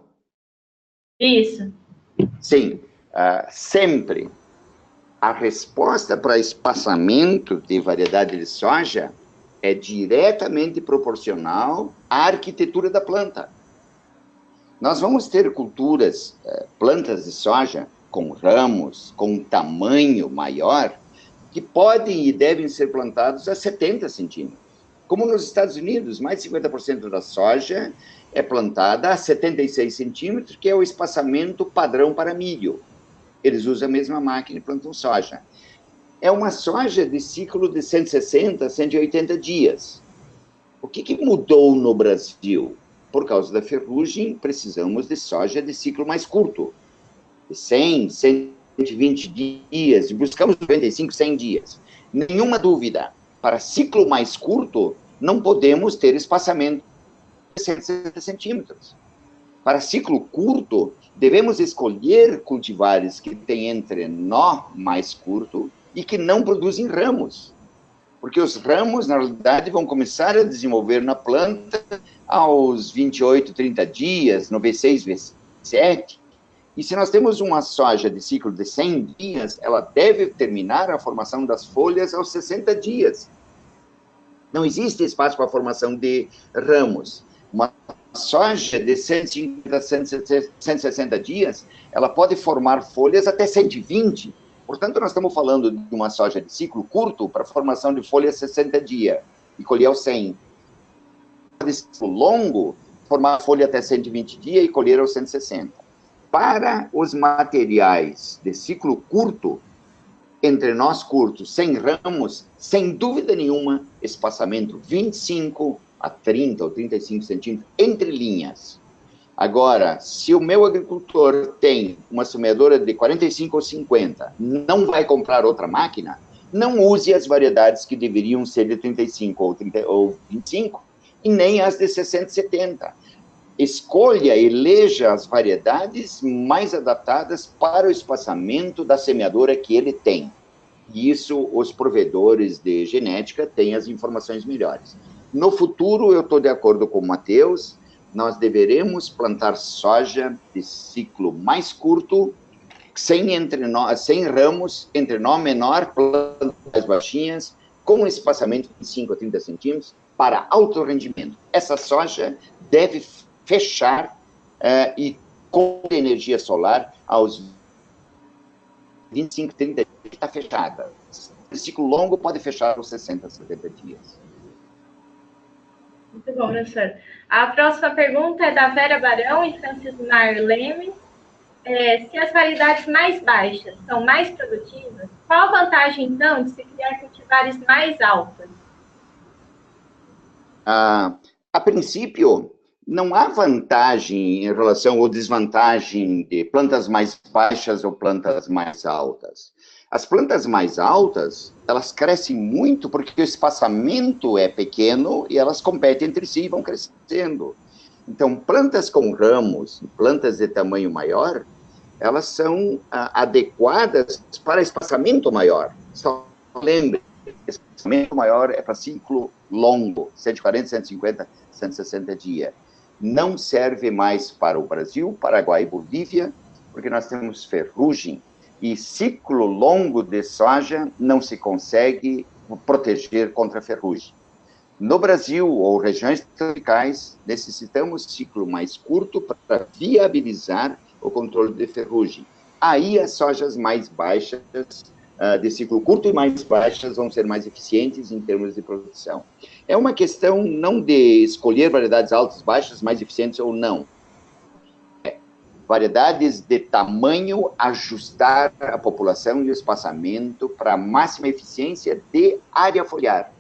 Isso. Sim, sempre. A resposta para espaçamento de variedade de soja é diretamente proporcional à arquitetura da planta. Nós vamos ter culturas, plantas de soja com ramos, com tamanho maior, que podem e devem ser plantados a 70 centímetros. Como nos Estados Unidos, mais de 50% da soja é plantada a 76 centímetros, que é o espaçamento padrão para milho. Eles usam a mesma máquina e plantam soja. É uma soja de ciclo de 160, 180 dias. O que mudou no Brasil? Por causa da ferrugem, precisamos de soja de ciclo mais curto, de 100, 120 dias, buscamos 95, 100 dias. Nenhuma dúvida, para ciclo mais curto, não podemos ter espaçamento de 160 centímetros. Para ciclo curto, devemos escolher cultivares que têm entrenó mais curto e que não produzem ramos. Porque os ramos, na realidade, vão começar a desenvolver na planta aos 28, 30 dias, no V6, V7. E se nós temos uma soja de ciclo de 100 dias, ela deve terminar a formação das folhas aos 60 dias. Não existe espaço para a formação de ramos. Uma soja de 150 a 160 dias, ela pode formar folhas até 120. Portanto, nós estamos falando de uma soja de ciclo curto para formação de folhas 60 dias e colher aos 100. De ciclo longo, formar folha até 120 dias e colher aos 160. Para os materiais de ciclo curto, entre nós curtos, sem ramos, sem dúvida nenhuma, espaçamento 25 a 30 ou 35 centímetros entre linhas. Agora, se o meu agricultor tem uma semeadora de 45 ou 50, não vai comprar outra máquina, não use as variedades que deveriam ser de 35 ou 30, ou 25, e nem as de 60 e 70. Escolha, eleja as variedades mais adaptadas para o espaçamento da semeadora que ele tem. E isso, os provedores de genética têm as informações melhores. No futuro, eu estou de acordo com o Matheus, nós deveremos plantar soja de ciclo mais curto, sem ramos, entrenó menor, plantas mais baixinhas, com espaçamento de 5 a 30 centímetros, para alto rendimento. Essa soja deve fechar e com energia solar aos 25, 30 dias, está fechada. O ciclo longo pode fechar aos 60, 70 dias. Muito bom, professor. A próxima pergunta é da Vera Barão e Francismar Leme. Se as variedades mais baixas são mais produtivas, qual a vantagem, então, de se criar cultivares mais altas? A princípio, não há vantagem em relação ou desvantagem de plantas mais baixas ou plantas mais altas. As plantas mais altas, elas crescem muito porque o espaçamento é pequeno e elas competem entre si e vão crescendo. Então, plantas com ramos, plantas de tamanho maior, elas são adequadas para espaçamento maior. Só lembre, processamento maior é para ciclo longo, 140, 150, 160 dias. Não serve mais para o Brasil, Paraguai e Bolívia, porque nós temos ferrugem, e ciclo longo de soja não se consegue proteger contra a ferrugem. No Brasil, ou regiões tropicais, necessitamos ciclo mais curto para viabilizar o controle de ferrugem. Aí as sojas mais baixas, de ciclo curto e mais baixas, vão ser mais eficientes em termos de produção. É uma questão não de escolher variedades altas, baixas, mais eficientes ou não. Variedades de tamanho, ajustar a população e o espaçamento para a máxima eficiência de área foliar.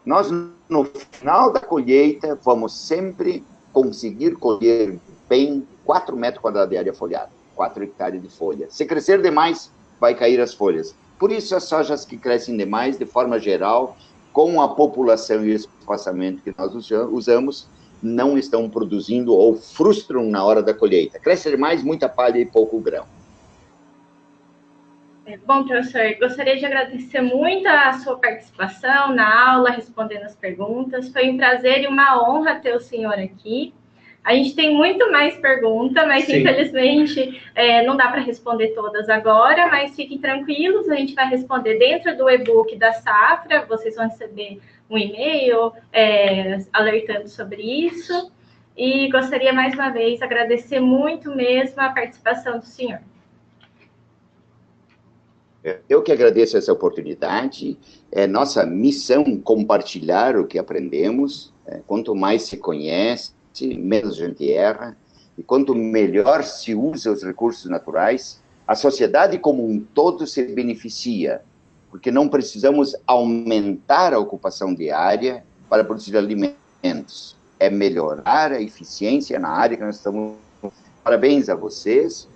Nós, no final da colheita, vamos sempre conseguir colher bem 4 metros quadrados de área foliar, 4 hectares de folha. Se crescer demais, vai cair as folhas. Por isso, as sojas que crescem demais, de forma geral, com a população e o espaçamento que nós usamos, não estão produzindo ou frustram na hora da colheita. Cresce demais, muita palha e pouco grão. Bom, professor, gostaria de agradecer muito a sua participação na aula, respondendo as perguntas. Foi um prazer e uma honra ter o senhor aqui. A gente tem muito mais perguntas, mas sim, infelizmente não dá para responder todas agora, mas fiquem tranquilos, a gente vai responder dentro do e-book da Safra, vocês vão receber um e-mail alertando sobre isso. E gostaria mais uma vez de agradecer muito mesmo a participação do senhor. Eu que agradeço essa oportunidade. É nossa missão compartilhar o que aprendemos. Quanto mais se conhece, menos a gente erra. E quanto melhor se usa os recursos naturais, a sociedade como um todo se beneficia, porque não precisamos aumentar a ocupação de área para produzir alimentos. É melhorar a eficiência na área que nós estamos. Parabéns a vocês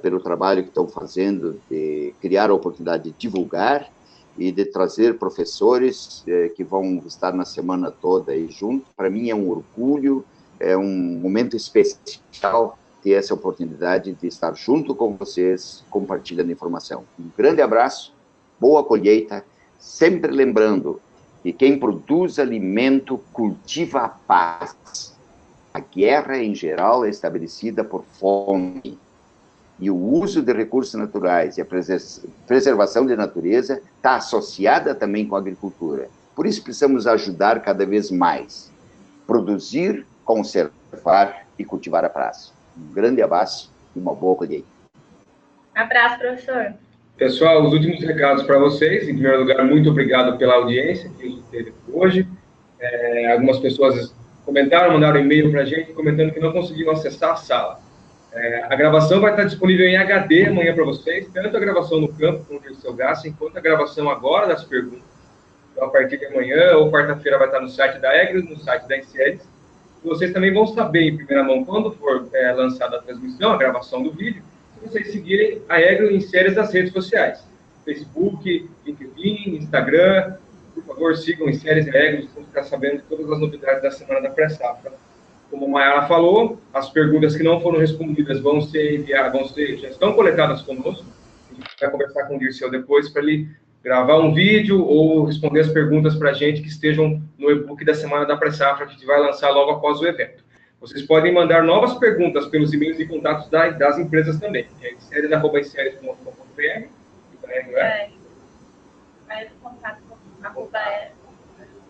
pelo trabalho que estão fazendo de criar a oportunidade de divulgar e de trazer professores que vão estar na semana toda aí junto. Para mim é um orgulho, é um momento especial ter essa oportunidade de estar junto com vocês, compartilhando informação. Um grande abraço, boa colheita, sempre lembrando que quem produz alimento cultiva a paz. A guerra, em geral, é estabelecida por fome. E o uso de recursos naturais e a preservação da natureza está associada também com a agricultura. Por isso precisamos ajudar cada vez mais. Produzir, conservar e cultivar a paz. Um grande abraço e uma boa colheita. Abraço, professor. Pessoal, os últimos recados para vocês. Em primeiro lugar, muito obrigado pela audiência que a gente teve hoje. Algumas pessoas comentaram, mandaram e-mail para a gente, comentando que não conseguiram acessar a sala. A gravação vai estar disponível em HD amanhã para vocês, tanto a gravação no campo com o Dirceu Gassi, quanto a gravação agora das perguntas. Então, a partir de amanhã ou quarta-feira vai estar no site da Egros, no site da Inseres. E vocês também vão saber em primeira mão quando for lançada a transmissão, a gravação do vídeo, se vocês seguirem a Egros e Inseres nas redes sociais. Facebook, LinkedIn, Instagram. Por favor, sigam Inseres e Egros para ficar sabendo de todas as novidades da semana da pré-safra. Como a Mayara falou, as perguntas que não foram respondidas vão ser enviadas, já estão coletadas conosco. A gente vai conversar com o Dirceu depois para ele gravar um vídeo ou responder as perguntas para a gente que estejam no e-book da Semana da Pré-Safra, que a gente vai lançar logo após o evento. Vocês podem mandar novas perguntas pelos e-mails e contatos das empresas também. É inseres@inseres.com.br.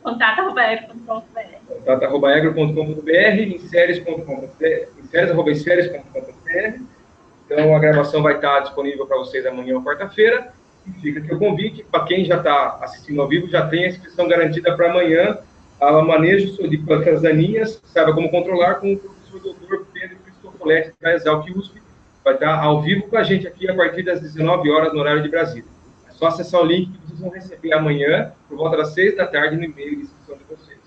Contato@egro.com.br, inseres.com.br. Então, a gravação vai estar disponível para vocês amanhã ou quarta-feira. E fica aqui o convite, para quem já está assistindo ao vivo, já tem a inscrição garantida para amanhã, a manejo de plantas daninhas, saiba como controlar, com o professor doutor Pedro Cristofoletti, da Exalc USP, vai estar ao vivo com a gente aqui a partir das 19 horas no horário de Brasília. É só acessar o link que vocês vão receber amanhã, por volta das 6 da tarde, no e-mail de inscrição de vocês.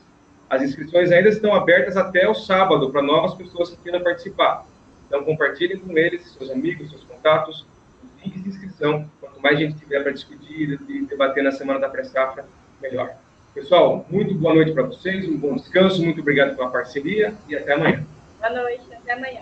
As inscrições ainda estão abertas até o sábado, para novas pessoas que queiram participar. Então, compartilhem com eles, seus amigos, seus contatos, os links de inscrição. Quanto mais gente tiver para discutir e debater na Semana da Pré-Safra, melhor. Pessoal, muito boa noite para vocês, um bom descanso, muito obrigado pela parceria e até amanhã. Boa noite, até amanhã.